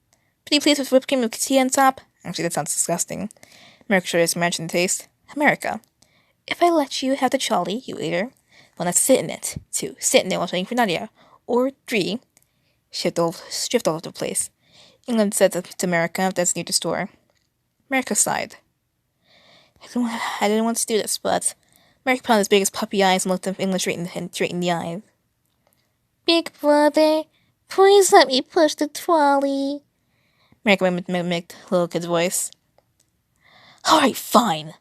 Speaker 1: Pretty please with whipped cream with tea on top? Actually, that sounds disgusting. America sure does imagine the taste. America. If I let you have the trolley, you eater, well, let's sit in it. 2. Sit in it while waiting for Nadia. Or 3. Shift all over the place. England said to America that's near the store. America sighed. I didn't want to do this, but America put on his biggest puppy eyes and looked at England straight in the eye. Big brother, please let me push the trolley. America mimicked the little kid's voice. Alright, fine.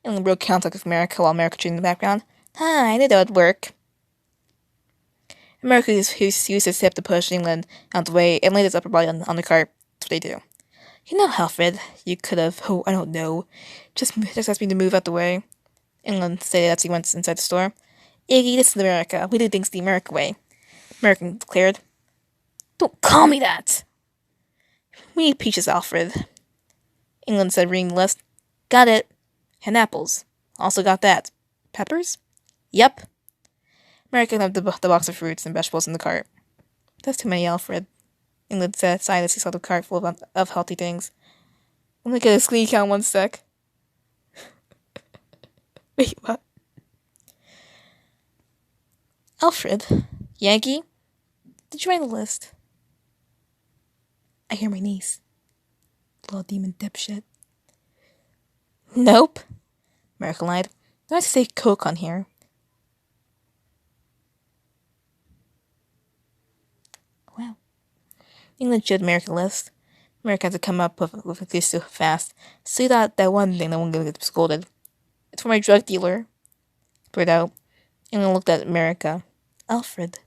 Speaker 1: England broke contact with America while America treated in the background. I knew that would work. America used his hip to push England out the way and laid his upper body on the cart. That's what they do. You know, Alfred, you could have, I don't know, just asked me to move out the way. England stated as he went inside the store. Iggy, this is America. We do things the American way. American declared. Don't call me that! We need peaches, Alfred. England said, reading the list. Got it. And apples. Also got that. Peppers? Yep. America left the box of fruits and vegetables in the cart. That's too many, Alfred. England said, sighing as he saw the cart full of healthy things. Let me get a squeak count 1 sec.
Speaker 2: Wait, what? Alfred? Yankee? Did you write the list? I hear my niece. Little demon dipshit. Nope. America lied. Don't have to say Coke on here. Wow. England showed America list. America had to come up with this so fast. So you thought that one thing that one gonna get scolded. It's for my drug dealer. Put it out. England looked at America. Alfred.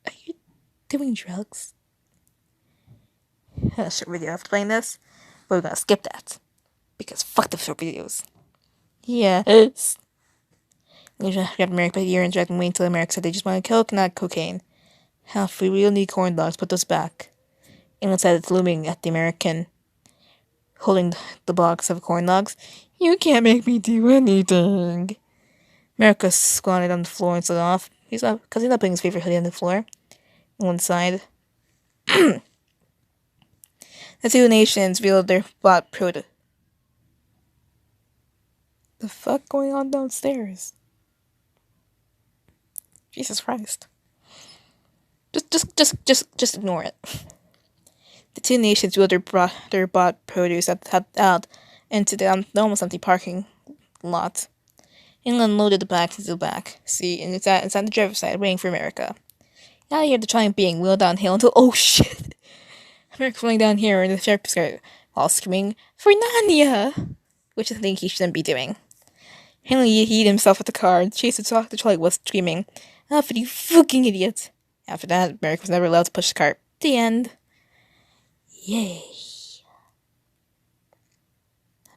Speaker 2: Are you doing drugs? Short video after playing this. But we're gonna skip that. Because fuck the short videos. Yes. England grabbed America by the ear and dragged him away until America said they just wanted Coke, not cocaine. Half we really need corn dogs, put those back. England said it's looming at the American, holding the box of corn dogs. You can't make me do anything. America squatted on the floor and slid off. He's not putting his favorite hoodie on the floor. England sighed. The two nations revealed their bot product. The fuck going on downstairs? Jesus Christ. Just ignore it. The two nations wheeled their bought produce out into the almost empty parking lot. England loaded the bags into the back seat and it's on the driver's side, waiting for America. Now you hear the Triumph being wheeled downhill until oh shit! America's flying down here in the sheriff's car while screaming for Narnia, which I think he shouldn't be doing. Henry heat himself at the car and chased the trolley was screaming, "Alfred, you fucking idiot!" After that, America was never allowed to push the cart. The end. Yay.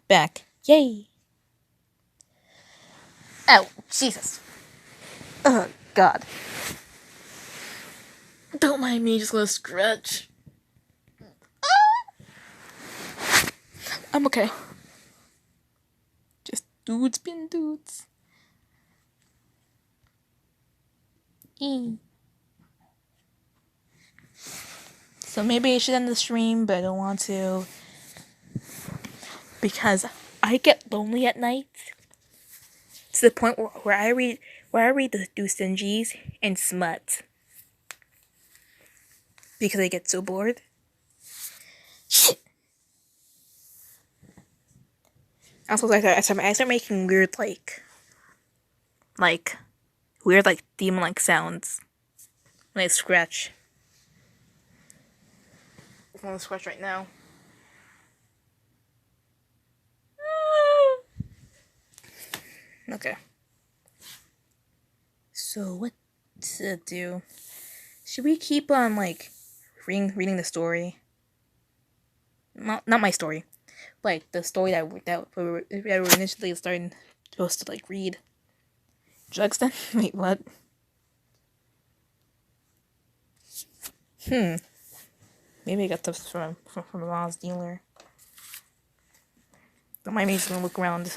Speaker 2: Back. Yay. Oh, Jesus. Oh, God. Don't mind me, just gonna scratch. I'm okay. Just dudes being dudes. So maybe I should end the stream, but I don't want to. Because I get lonely at night. To the point where I read the Doostingies and smut. Because I get so bored. Also, I start making weird demon-like sounds when I scratch. I'm gonna scratch right now. Okay. So what to do? Should we keep on reading the story? Not my story, but the story that we were initially supposed to read. Drugs then? Wait, what? Maybe I got this from a mom's dealer. Don't mind me, just gonna look around.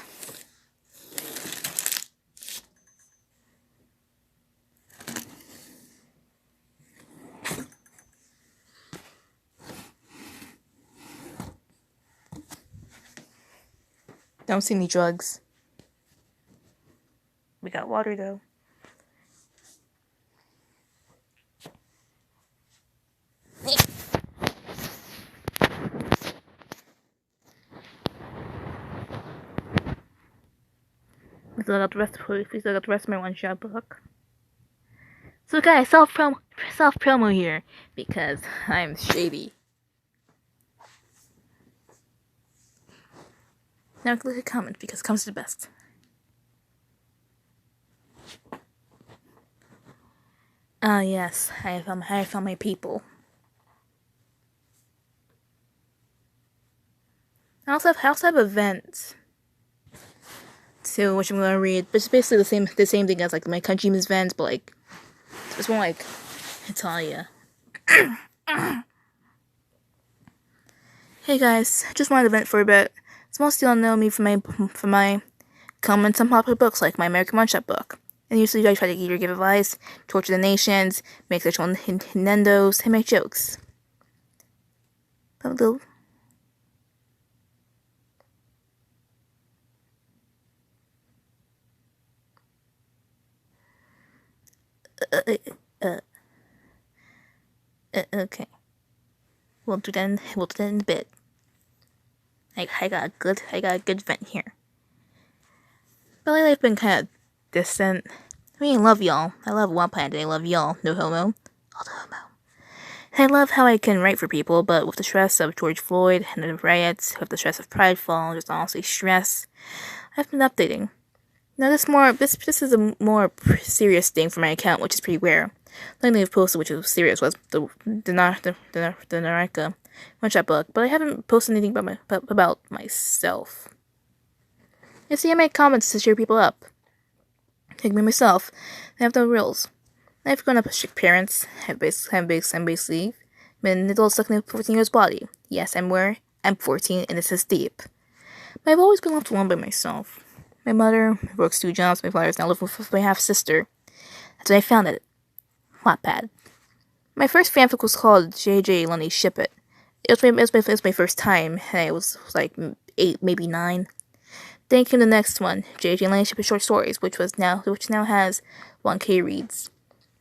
Speaker 2: Don't see any drugs. We got water though. We still got the rest of my one-shot book. So guys, self promo here because I'm shady. Now click a comment because comments are the best. Yes, I found my people. I also have events too, which I'm gonna read. But it's basically the same thing as my countryman's events, but it's more like Italia. Hey guys, just wanted to vent for a bit. So most of y'all know me for my comments on popular books like my American One-Shot book. And usually I try to either give advice, torture the nations, make their own Nintendos, and make jokes. But Okay. We'll do that in a bit. I got a good vent here. But lately I've been kind of distant. I mean, I love y'all. I love Wattpad and I love y'all. No homo. All the homo. And I love how I can write for people, but with the stress of George Floyd and the riots, with the stress of Pridefall, just honestly stress, I've been updating. Now this is a more serious thing for my account, which is pretty rare. The only thing I've posted which was serious was the Naraka one-shot book, but I haven't posted anything about myself. You see, I make comments to cheer people up. Take me myself. I have no rules. I've grown up with strict parents, have base leave, been an adult stuck in a 14-year-old's body. Yes, I'm 14 and this is deep. But I've always been left alone by myself. My mother works 2 jobs, my father is now living with my half-sister. That's when I found it. Wattpad. My first fanfic was called JJ Lenny Ship It. It was my first time, and I was like 8, maybe 9. Then came the next one, JJ Lenny Ship It Short Stories, which now has 1K reads.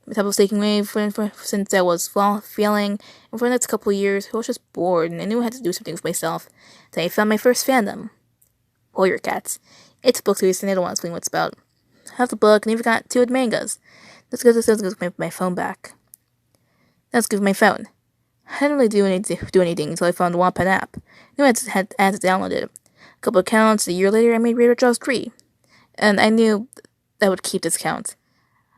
Speaker 2: My type was taking away since I was failing, and for the next couple of years, I was just bored, and I knew I had to do something with myself. Then I found my first fandom. Warrior Cats. It's a book series, and I don't want to explain what it's about. I have the book, and I even got 2 mangas. Let's go with my phone back. Let's give my phone. I didn't really do anything until I found the Wattpad app. I knew I had to download it. A couple accounts, a year later I made RedRed Jaws 3. And I knew I would keep this account.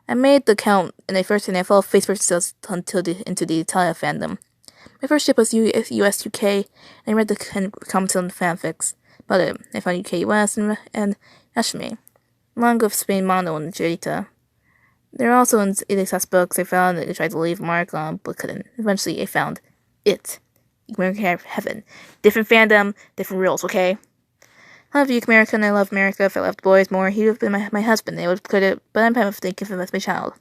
Speaker 2: I made the account, and I followed Facebook sales into the Italia fandom. My first ship was US UK, and I read the comments on the fanfics about it. I found UK US and Ashme, along with Spain Mono and Jarita. There are also in Elixir's books I found that I tried to leave a mark on, but couldn't. Eventually I found it. American Heaven. Different fandom, different rules, okay? I love you, America, and I love America. If I loved boys more, he would have been my husband. I would have could it, but I'm fine with thinking of him as my child.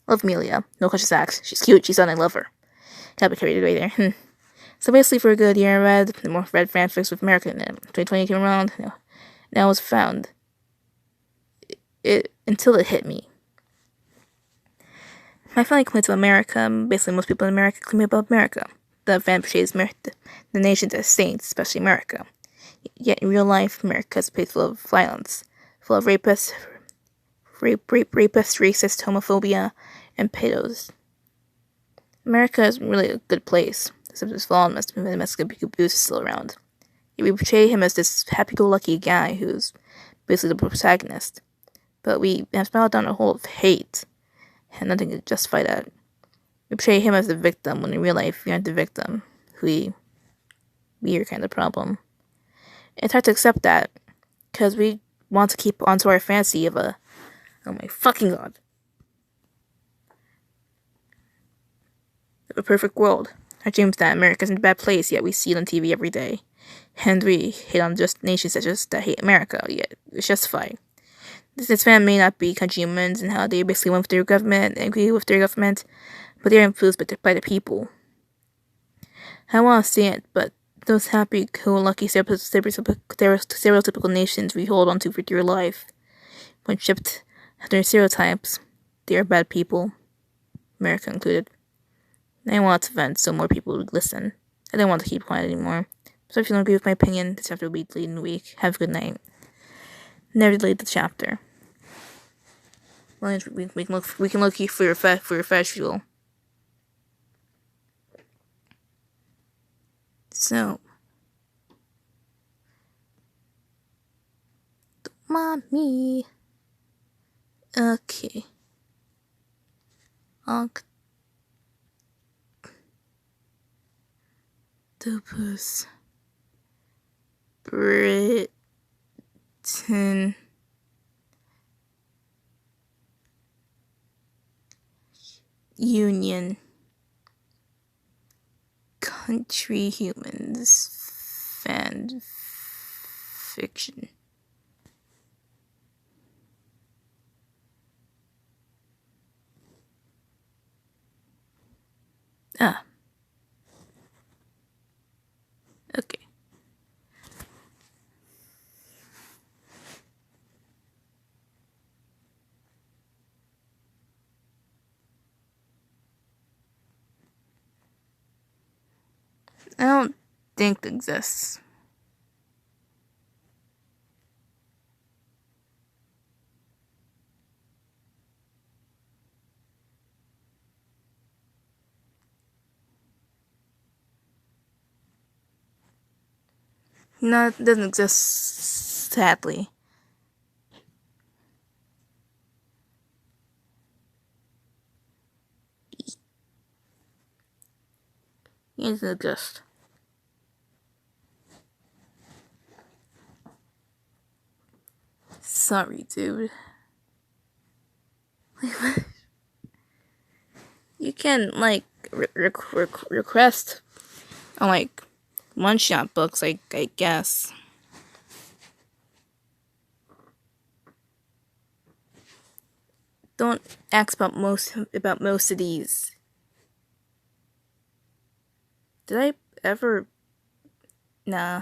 Speaker 2: I love Amelia. No question sacks. She's cute, she's fun, I love her. Got me carried away there. So basically for a good year I read the more red fanfics with America in it. 2020 came around, now it was found. Until it hit me. My family complains about America. Basically, most people in America complain about America. The fan portrays the nations as saints, especially America. Yet in real life, America is a place full of violence, full of rapists, racist homophobia, and pedos. America is really a good place. Except his flaw and Mexican abuse is still around. Yet we portray him as this happy-go-lucky guy who's basically the protagonist. But we have spelled down a hole of hate. And nothing to justify that. We portray him as the victim, when in real life, we aren't the victim. We are kind of the problem. It's hard to accept that, because we want to keep onto our fantasy of oh my fucking god. Of a perfect world. Our dreams that America's in a bad place, yet we see it on TV every day. And we hate on just nations that hate America, yet it's justified. This fan may not be country humans and how they basically went with their government and agree with their government, but they're influenced by the people. I want to see it, but those happy-go-lucky stereotypical nations we hold on to for dear life, when shipped their stereotypes, they are bad people, America included. I want to vent so more people would listen. I don't want to keep quiet anymore. So if you don't agree with my opinion, this chapter will be deleted in a week. Have a good night. Never delete the chapter. Well, we can look for your visual. So, mommy. Okay. Octopus. Britain. Union. Country Humans. Fanfiction. Okay. I don't think it exists. No, it doesn't exist, sadly. It doesn't exist. Sorry, dude. You can, like, request on, like, one-shot books, I guess. Don't ask about most of these. Did I ever? Nah.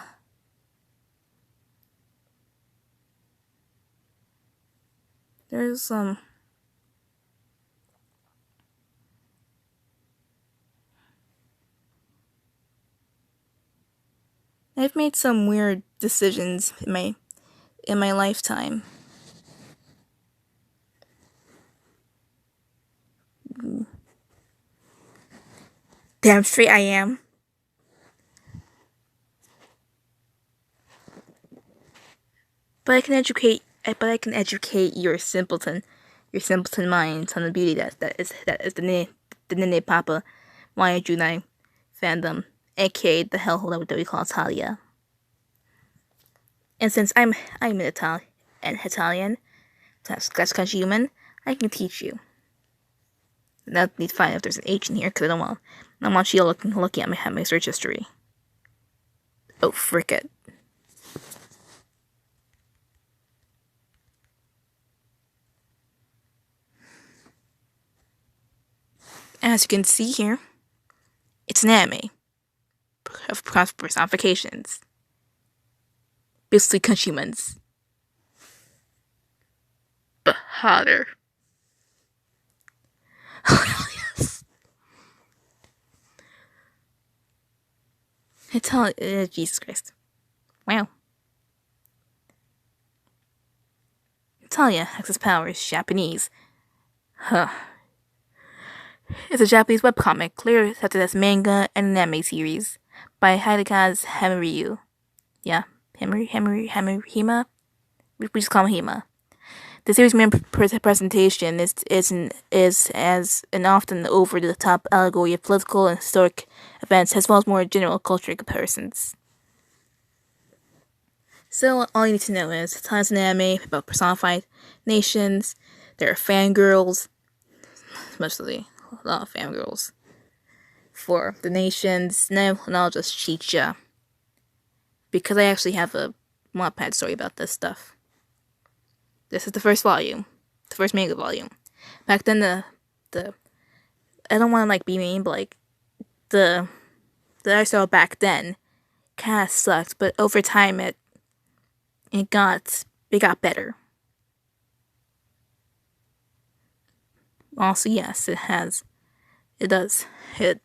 Speaker 2: There's some. I've made some weird decisions in my lifetime. Damn straight I am. But I can educate your simpleton minds on the beauty that is the Nene Papa Maya Junai fandom, aka the hellhole that we call Italia. And since I'm an Italian, that's human, I can teach you. That needs to find if there's an H in here, because I don't want you looking at my search history. Oh, frick it. As you can see here, it's an anime of personifications. Basically countrymen's. But hotter. Oh, yes. Jesus Christ. Wow. Italia Access Powers, Japanese. Huh. It's a Japanese webcomic, clearly accepted as manga and an anime series by Hideka's Hamaryu. Yeah, Hima? We just call him Hima. The series' main presentation is as an often over-the-top allegory of political and historic events, as well as more general cultural comparisons. So all you need to know is it's an anime about personified nations. There are fangirls, mostly a lot of fangirls for the nations. No, and I'll just cheat ya, because I actually have a Wattpad story about this stuff. This is the first volume, the first manga volume. Back then, the I don't want to be mean, but the art style back then kind of sucked. But over time, it got better. Also, yes, it does have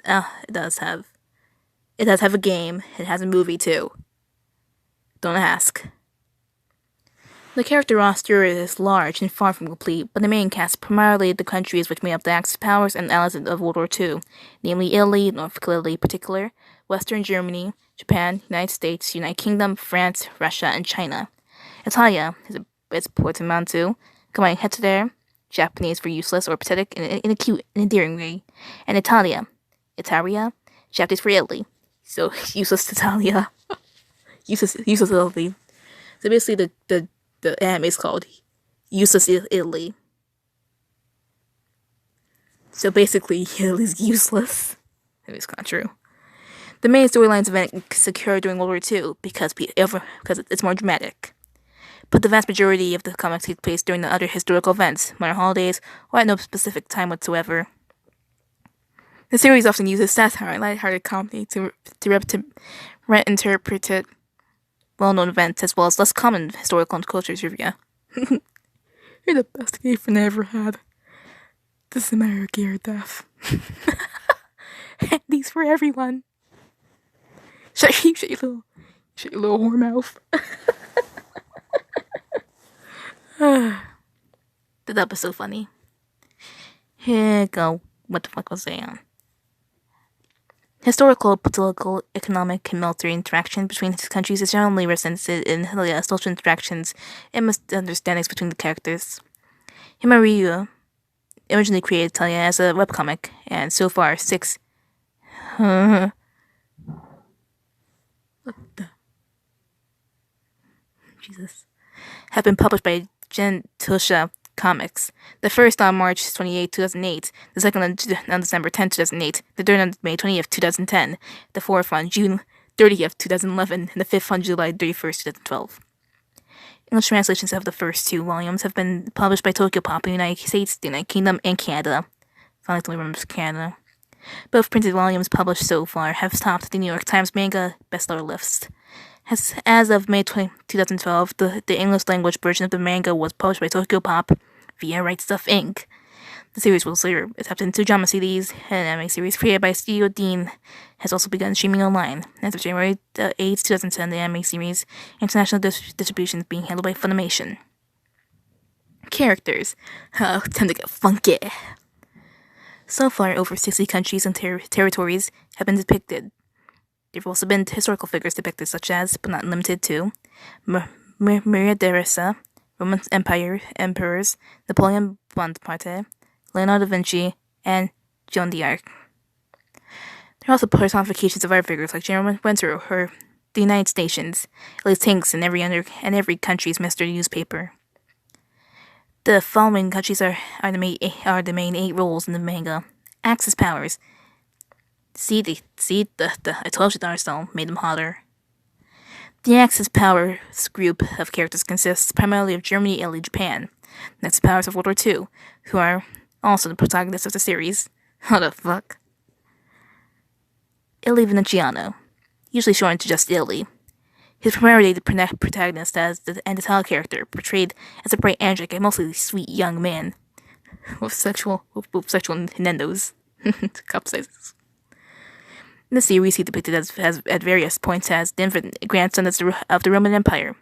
Speaker 2: a game. It has a movie too. Don't ask. The character roster is large and far from complete, but the main cast primarily the countries which made up the Axis powers and allies of World War II, namely Italy, North Italy in particular, Western Germany, Japan, United States, United Kingdom, France, Russia, and China. Italia is portmanteau, combining hetero, Japanese for useless or pathetic in a cute and endearing way, and Italia, Japanese for Italy. So useless Italia, useless Italy. So basically, the anime is called Useless Italy. So basically, Italy's useless. It's not true. The main storyline's event occurred during World War II because it's more dramatic. But the vast majority of the comics take place during the other historical events, modern holidays, or at no specific time whatsoever. The series often uses satire and lighthearted comedy to reinterpret well-known events as well as less common historical and culture trivia. You're the best gay friend I ever had. Doesn't matter, gay or deaf. These for everyone. Shut your little whore mouth. That was so funny. Here go. What the fuck was I on? Historical, political, economic, and military interaction between these countries is generally represented in social interactions and misunderstandings between the characters. Himariu originally created Talia as a webcomic, and so far 6 what the Jesus have been published by Gentosha Comics. The first on March 28, 2008, the second on December 10, 2008, the third on May 20th, 2010, the fourth on June 30th, 2011, and the fifth on July 31st, 2012. English translations of the first 2 volumes have been published by Tokyo Pop in the United States, the United Kingdom, and Canada. Finally remembers Canada. Both printed volumes published so far have topped the New York Times manga bestseller list. As of May 20, 2012, the English language version of the manga was published by Tokyo Pop via Right Stuff Inc. The series was later adapted into drama CDs, and an anime series created by Studio Dean has also begun streaming online. As of January 8, 2010, the anime series international distribution is being handled by Funimation. Characters tend to get funky. So far, over 60 countries and territories have been depicted. There have also been historical figures depicted, such as, but not limited to, Maria Theresa, Roman emperors, Napoleon Bonaparte, Leonardo da Vinci, and Joan d'Arc. There are also personifications of art figures like General Winter or the United Nations, at least Hanks in every country's Mr. Newspaper. The following countries are the main 8 roles in the manga. Axis powers. I told you Darstone made them hotter. The Axis powers group of characters consists primarily of Germany, Italy, Japan. The Axis powers of World War II, who are also the protagonists of the series. What the fuck? Italy Veneziano, usually shortened to just Italy. He's primarily the protagonist as the title character, portrayed as a bright, angelic, and mostly sweet young man with sexual innuendos, cup sizes. In the series, he's depicted as at various points as the infant grandson of the Roman Empire,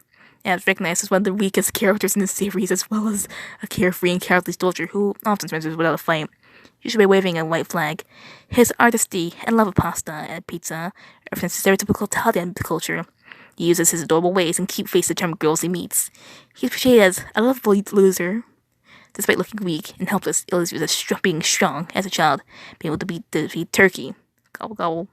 Speaker 2: and is recognized as one of the weakest characters in the series, as well as a carefree and cowardly soldier who often surrenders without a fight, usually by waving a white flag. His artistry and love of pasta and pizza represents stereotypical Italian culture. He uses his adorable ways and cute face to charm girls he meets. He's portrayed as a lovable loser. Despite looking weak and helpless, Illy's being strong as a child, being able to defeat Turkey. Gobble gobble.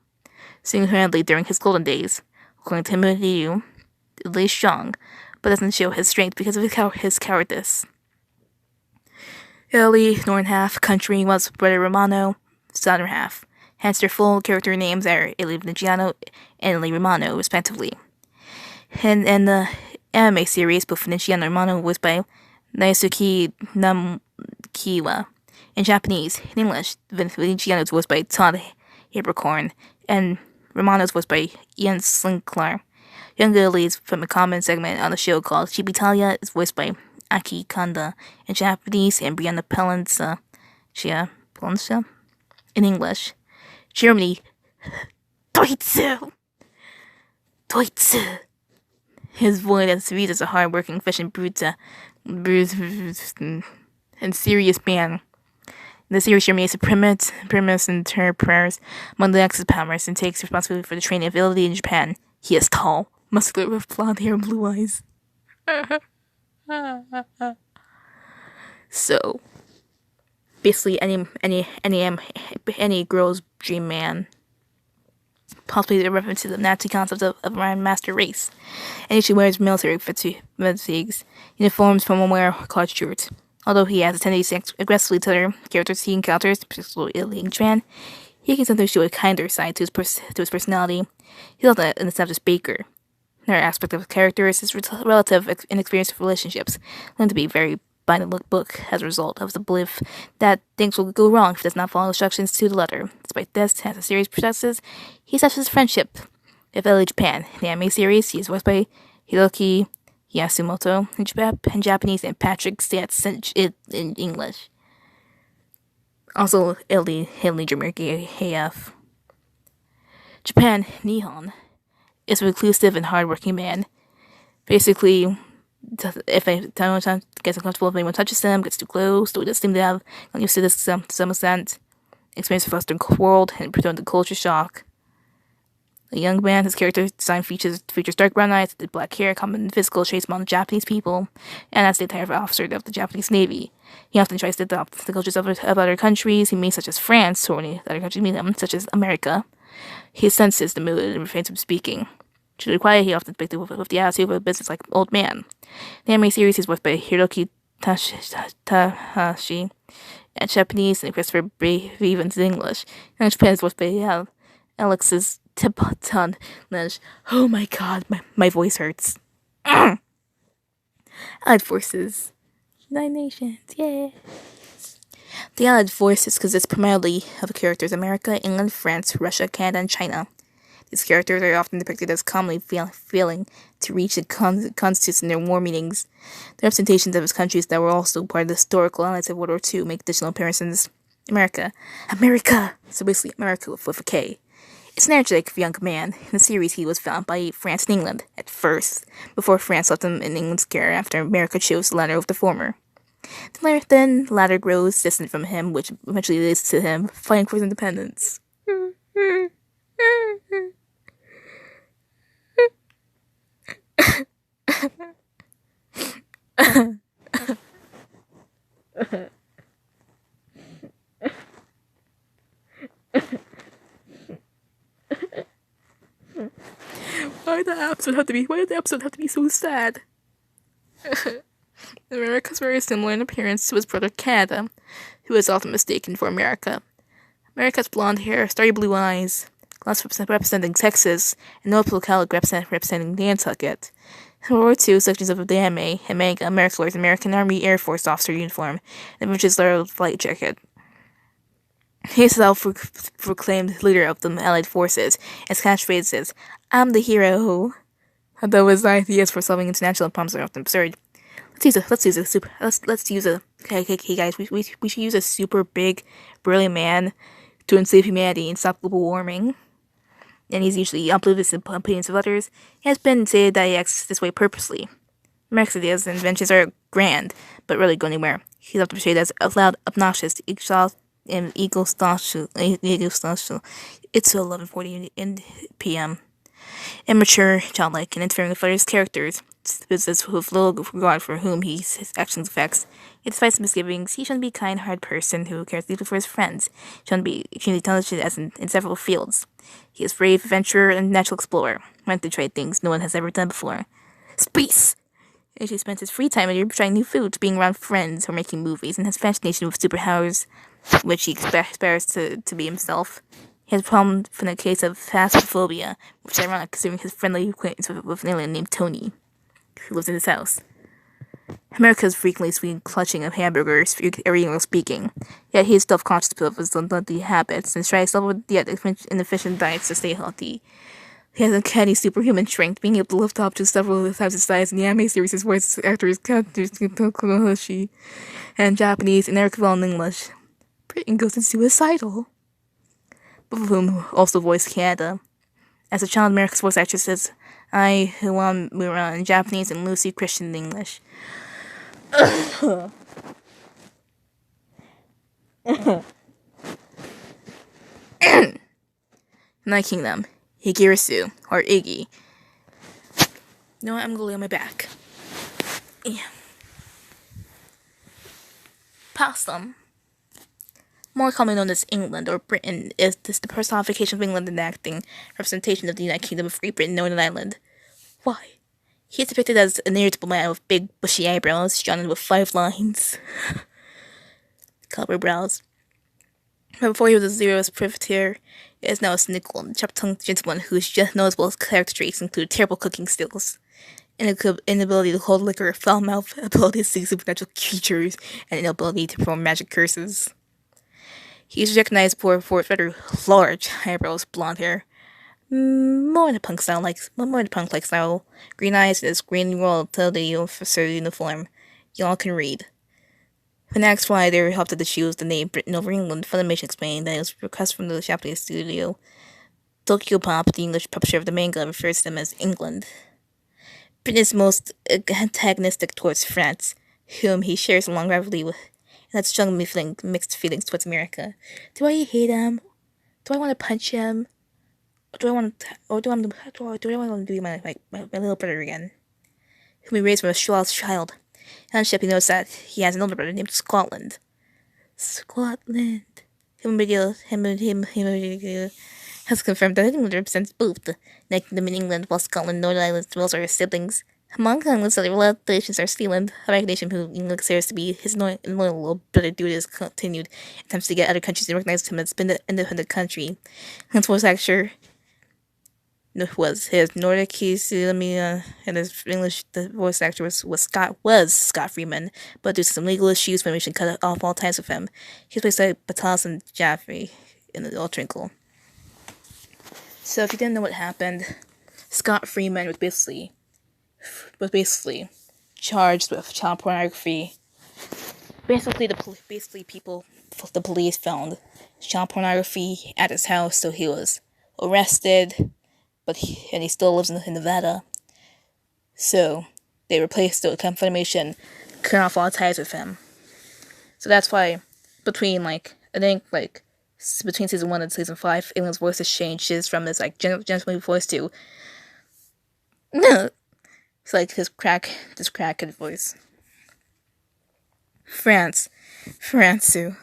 Speaker 2: Single-handedly during his golden days. According to him, Illy is strong, but doesn't show his strength because of his cowardice. Italy, northern half, country was Brother Romano, southern half. Hence their full character names are Italy Veneziano and Italy Romano, respectively. And in the anime series, both Veneziano and Romano was by Naisuke Namkiwa. In Japanese, in English, Veneziano's was by Todd Abercorn, and Romano's was by Ian Sinclair. Young Italy is from a common segment on the show called Chibitalia, is voiced by Aki Kanda in Japanese, and Brianna Palencia in English. Germany, Deutsche. His voice as reads as a hard-working, efficient, brute, and serious man. In the series, Germany is a premise and her prayers among the Axis powers and takes responsibility for the training of Italy and Japan. He is tall, muscular, with blonde hair and blue eyes. So, basically, any girl's dream man. Possibly a reference to the Nazi concept of a master race. And she wears military fatigues, uniforms, formal wear, or collared shirts. Although he has a tendency to aggressively tell characters he encounters, particularly Italy and Japan, he can sometimes show a kinder side to his personality. He's also an established baker. Another aspect of his character is his relative inexperience with relationships, learned to be very by the book as a result of the belief that things will go wrong if he does not follow instructions to the letter. Despite this, as the series progresses, he establishes a friendship with Italy Japan. In the anime series, he is voiced by Hiroki Yasumoto in Japanese and Patrick Stantz in English. Also, Italy German AF. Japan, Nihon. is a reclusive and hardworking man. Basically, if anyone gets uncomfortable, if anyone touches them, gets too close, or doesn't seem to have gotten used to this to some extent, experience the Western world and pretend the culture shock. The young man, his character design features dark brown eyes, black hair, common physical traits among Japanese people, and as the entire officer of the Japanese Navy. He often tries to adopt the cultures of other countries he meets, such as France, or any other countries meet him, such as America. He senses the mood and refrains from speaking. To the quiet, he often depicted with the attitude of a business-like old man. The anime series is voiced by Hiroki Takahashi in Japanese and Christopher Bevins in English. In Japan, it's voiced by Alexis Tibetan. Oh my god, my voice hurts. Allied Forces. United Nations, yeah. The Allied Forces consists primarily of characters America, England, France, Russia, Canada, and China. These characters are often depicted as calmly failing to reach the constitutes in their war meetings. The representations of his countries that were also part of the historical allies of World War II make additional appearances. America! So basically America with a K. It's an energetic young man. In the series, he was found by France and England at first, before France left him in England's care after America chose the latter of the former. Then the latter grows distant from him, which eventually leads to him fighting for his independence. Why did the episode have to be so sad? America is very similar in appearance to his brother Canada, who is often mistaken for America. America has blonde hair, starry blue eyes, glass representing Texas, and no locality representing Nantucket. In World War II, sections of the anime, America wears American Army Air Force officer uniform, and which is their flight jacket. He is self-proclaimed leader of the Allied forces. His catchphrase is, "I'm the hero." Although his ideas for solving international problems are often absurd. Hey guys, we should use a super big, burly man to enslave humanity and stop global warming. And he's usually oblivious to the opinions of others. It has been said that he acts this way purposely. America's ideas and inventions are grand, but rarely go anywhere. He's often portrayed as loud, obnoxious, egotistical. It's 11:40 p.m. Immature, childlike, and interfering with others' characters. Business with little regard for whom his actions affects. Yet despite his misgivings, he shouldn't be a kind-hearted person who cares deeply for his friends. He shouldn't be extremely intelligent as in several fields. He is brave, adventurer, and natural explorer. Went to try things no one has ever done before. Space! He spends his free time trying new foods, being around friends, or making movies, and has fascination with superpowers, which he aspires to be himself. He has a problem in the case of phasmophobia, which is ironic considering his friendly acquaintance with an alien named Tony, who lives in his house. America is frequently seen clutching of hamburgers, irregular speaking, yet he is self-conscious of his unhealthy habits and tries several yet inefficient diets to stay healthy. He has uncanny superhuman strength, being able to lift objects several times his size. In the anime series, his voice actors Takahashi and Japanese and Eric Vaughn in English. Britain goes into suicidal. Both of whom also voiced Canada. As a child, America's voice actresses Ai Huamura in Japanese and Lucy Christian in English. Night Kingdom, Higirisu, or Iggy. You know what? I'm gonna lay on my back. Yeah. Possum, more commonly known as England or Britain, is the personification of England in acting, representation of the United Kingdom of Great Britain, Northern Ireland. Why? He is depicted as an irritable man with big, bushy eyebrows, drawn with 5 lines. Copper brows. But before he was a zero's privateer, he is now a cynical and sharp-tongued gentleman whose just notable character traits include terrible cooking skills, inability to hold liquor, foul mouth, ability to see supernatural creatures, and inability to perform magic curses. He is recognized for his rather large eyebrows, blonde hair, more in a punk style, green eyes, and his green royalty officer uniform. Y'all can read. When asked why they opted to choose the name Britain over England, Funimation explained that it was a request from the Japanese studio Tokyo Pop, the English publisher of the manga, refers to them as England. Britain is most antagonistic towards France, whom he shares a long rivalry with, and has strong mixed feelings towards America. Do I hate him? Do I want to punch him? Or do I want to, or do I want to, do I want to be my little brother again? Whom he raised from a child. On ship, he knows that he has an older brother named Scotland. Scotland. Him has confirmed that England represents both the kingdom in England, while Scotland, Northern Ireland, Wales are his siblings. Among England's other relations are Sealand, a nation who England considers to be his loyal little brother due to his continued attempts to get other countries to recognize him as an independent country. His voice actor was his Nordic and his English the voice actor was Scott Freeman, but due to some legal issues, Funimation cut off all ties with him. He was played by Batas and Jaffrey in the Old Trinkle. So if you didn't know what happened, Scott Freeman was basically charged with child pornography. Basically, the police found child pornography at his house, so he was arrested. But he still lives in Nevada. So they replaced it with Funimation, cut off all ties with him. So that's why between season 1 and season 5, England's voice has changes from this gentlemanly voice to it's like this crackhead voice. Francu.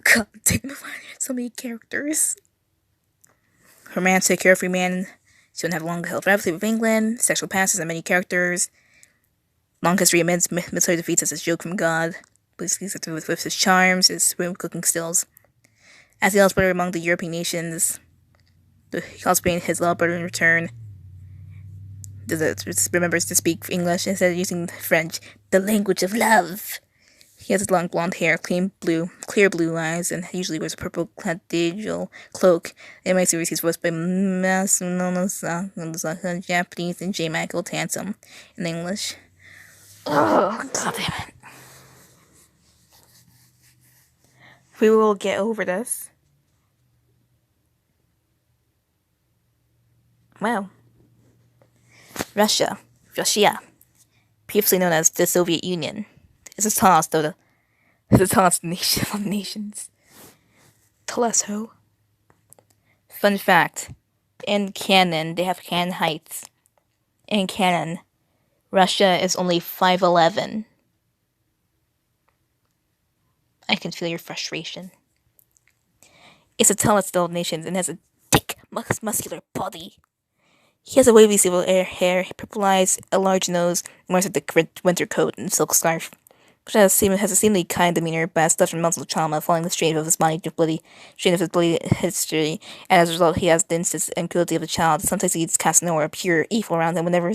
Speaker 2: God damn it, so many characters. Romantic, carefree man. She wouldn't have a long held rivalry with England. Sexual passes and many characters. Long history of military defeats as a joke from God. Basically, with his charms, his cooking skills. As the eldest brother among the European nations, he also paid his little brother in return. Remembers to speak English instead of using French, the language of love. He has long blonde hair, clear blue eyes, and usually wears a purple cathedral cloak. In my series, he's voiced by Masuno Japanese and J. Michael Tansom in English. Oh, god damn it. We will get over this. Well, Russia, previously known as the Soviet Union, is the tallest nation of nations. Tallest ho. Fun fact: in canon, they have canon heights. In canon, Russia is only 5'11". I can feel your frustration. It's the tallest of nations and has a thick, muscular body. He has a wavy silver hair, purple eyes, a large nose, and wears a thick winter coat and silk scarf. Which has a seemingly kind demeanor, but has suffered mental trauma following the strain of his bloody history, and as a result, he has the instinct and cruelty of a child. Sometimes he casts an aura of pure evil around him whenever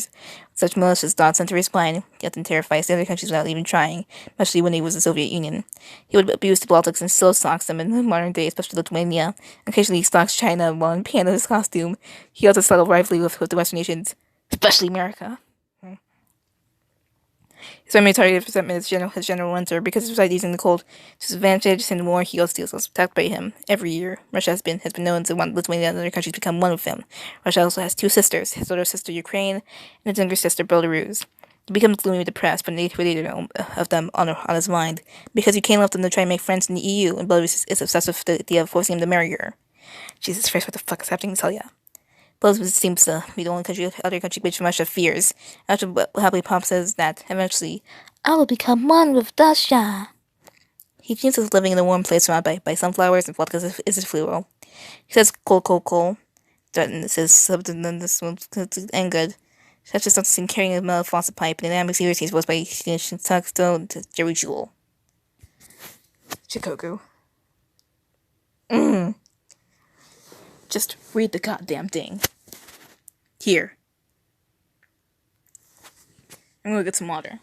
Speaker 2: such malicious thoughts enter his mind, yet then terrifies the other countries without even trying, especially when he was the Soviet Union. He would abuse the Baltics and still stalks them in the modern day, especially Lithuania. Occasionally he stalks China while in Panda's costume. He also subtle rivalry with the Western nations, especially America. His primary target of resentment is his general winter. Because of using the cold to his advantage in war, he also feels attacked by him. Every year, Russia has been known to want Lithuania and other countries to become one with him. Russia also has two sisters, his older sister Ukraine, and his younger sister Belarus. He becomes gloomy and depressed when neither of them on his mind, because Ukraine left him to try and make friends in the EU, and Belarus is obsessed with the idea of forcing him to marry her. Jesus Christ, what the fuck is happening to tell ya? Belarus seems to be the only other country which Russia fears. After happily Pop says that eventually, I will become one with Dasha. He dreams of living in a warm place surrounded by sunflowers and vodka is his floral. He says coal. Threatens his substance and good. Such as something carrying a metal faucet pipe in an amber series he's voiced by Shintakto to Jerry Jewel. Shikoku. Just read the goddamn thing. Here. I'm gonna get some water.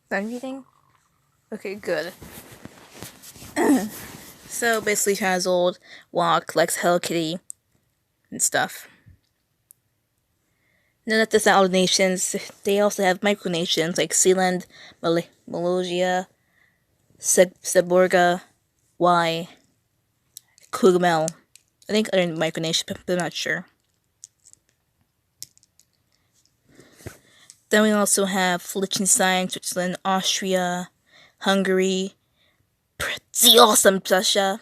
Speaker 2: Done reading? Okay, good. So basically, China's old walk likes Hello Kitty and stuff. Now that that's not all the nations, they also have micronations like Sealand, Malaysia, Seborga, Y, Kugmel. I think other micronations, but I'm not sure. Then we also have Liechtenstein, Switzerland, Austria, Hungary, pretty awesome Prussia.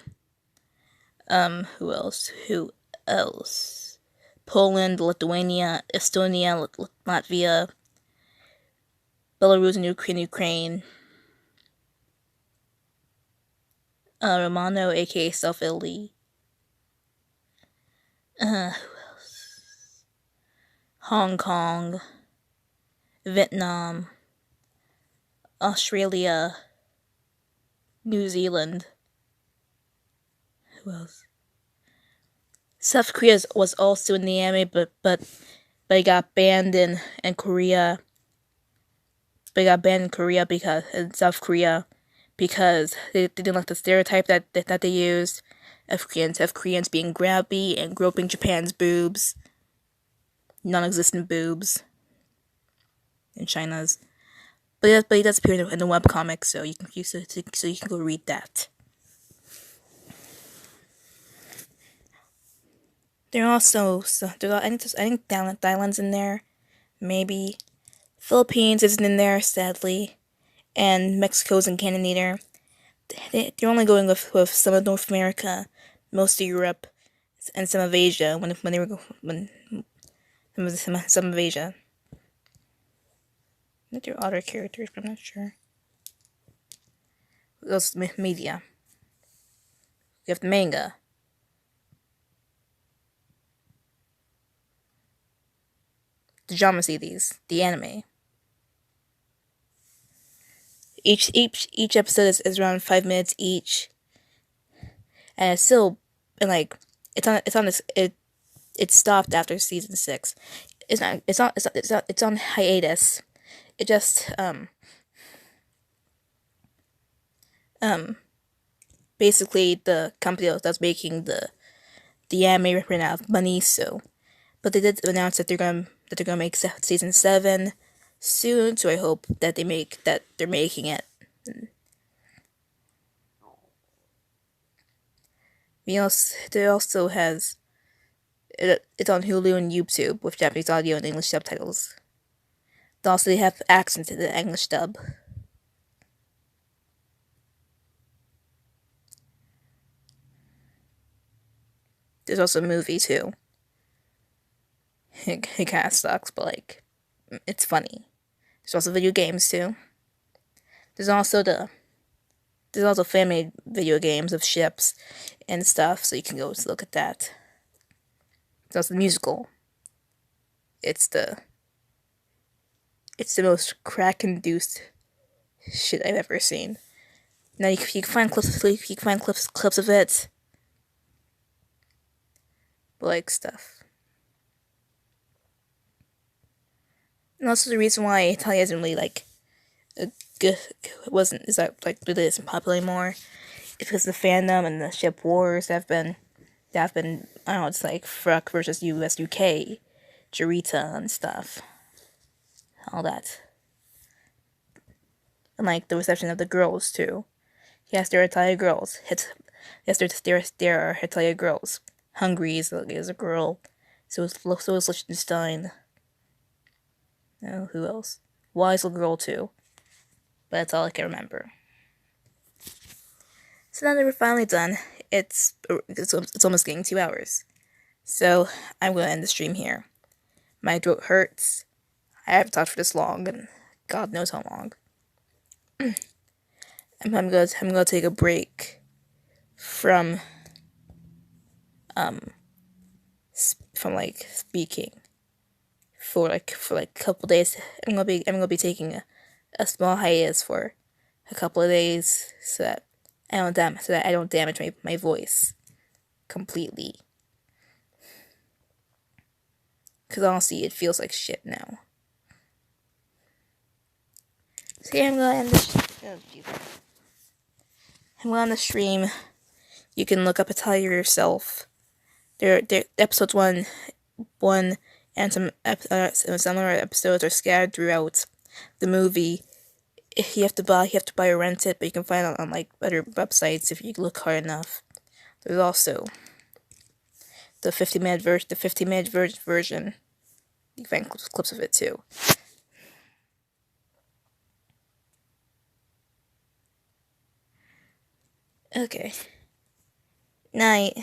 Speaker 2: Who else? Who else? Poland, Lithuania, Estonia, Latvia, Belarus, and Ukraine. Romano, aka South Italy. Who else? Hong Kong, Vietnam, Australia, New Zealand. Who else? South Korea was also in the anime, but it got banned in Korea. But it got banned in Korea because in South Korea because they didn't like the stereotype that they used of Koreans being grabby and groping Japan's boobs, non-existent boobs, in China's. But it does appear in the webcomic, so you can go read that. There are also I think Thailand's in there, maybe Philippines isn't in there sadly, and Mexico's in Canada neither. They're only going with some of North America, most of Europe, and some of Asia when they were when some of Asia. I think there are other characters, but I'm not sure. Those media. You have the manga. The drama series, the anime. Each episode is around 5 minutes each, and it's still and like it stopped after season 6. It's on hiatus. It just basically the company that's making the anime ran out of money, so but they did announce that they're gonna make season 7 soon, so I hope that they're making it. They also has it's on Hulu and YouTube with Japanese audio and English subtitles. Also, they have accents in the English dub. There's also a movie too. It kind of sucks, but like, it's funny. There's also video games too. There's also fan-made video games of ships and stuff, so you can go look at that. There's also the musical. It's the most crack-induced shit I've ever seen. Now you can find clips of it, but like stuff. And also the reason why Italia isn't really like really isn't popular anymore is because the fandom and the ship wars have been I don't know, it's like Fruck versus US UK, Jarita and stuff. All that. And like the reception of the girls too. Yes, there are Italia girls. There are Italia girls. Hungary is a girl. So is Liechtenstein. Oh, who else? Y's a girl too. But that's all I can remember. So now that we're finally done, it's almost getting 2 hours. So I'm going to end the stream here. My throat hurts. I haven't talked for this long, and God knows how long. I'm gonna take a break from like speaking for like a couple days. I'm gonna be taking a small hiatus for a couple of days so that I don't damage my voice completely. Because honestly, it feels like shit now. So yeah, I'm gonna end this. I'm gonna end the stream. You can look up a title yourself. There, episodes one, and some other episodes are scattered throughout the movie. You have to buy or rent it, but you can find it on like other websites if you look hard enough. There's also the 50-minute version. You can find clips of it too. Okay. Night.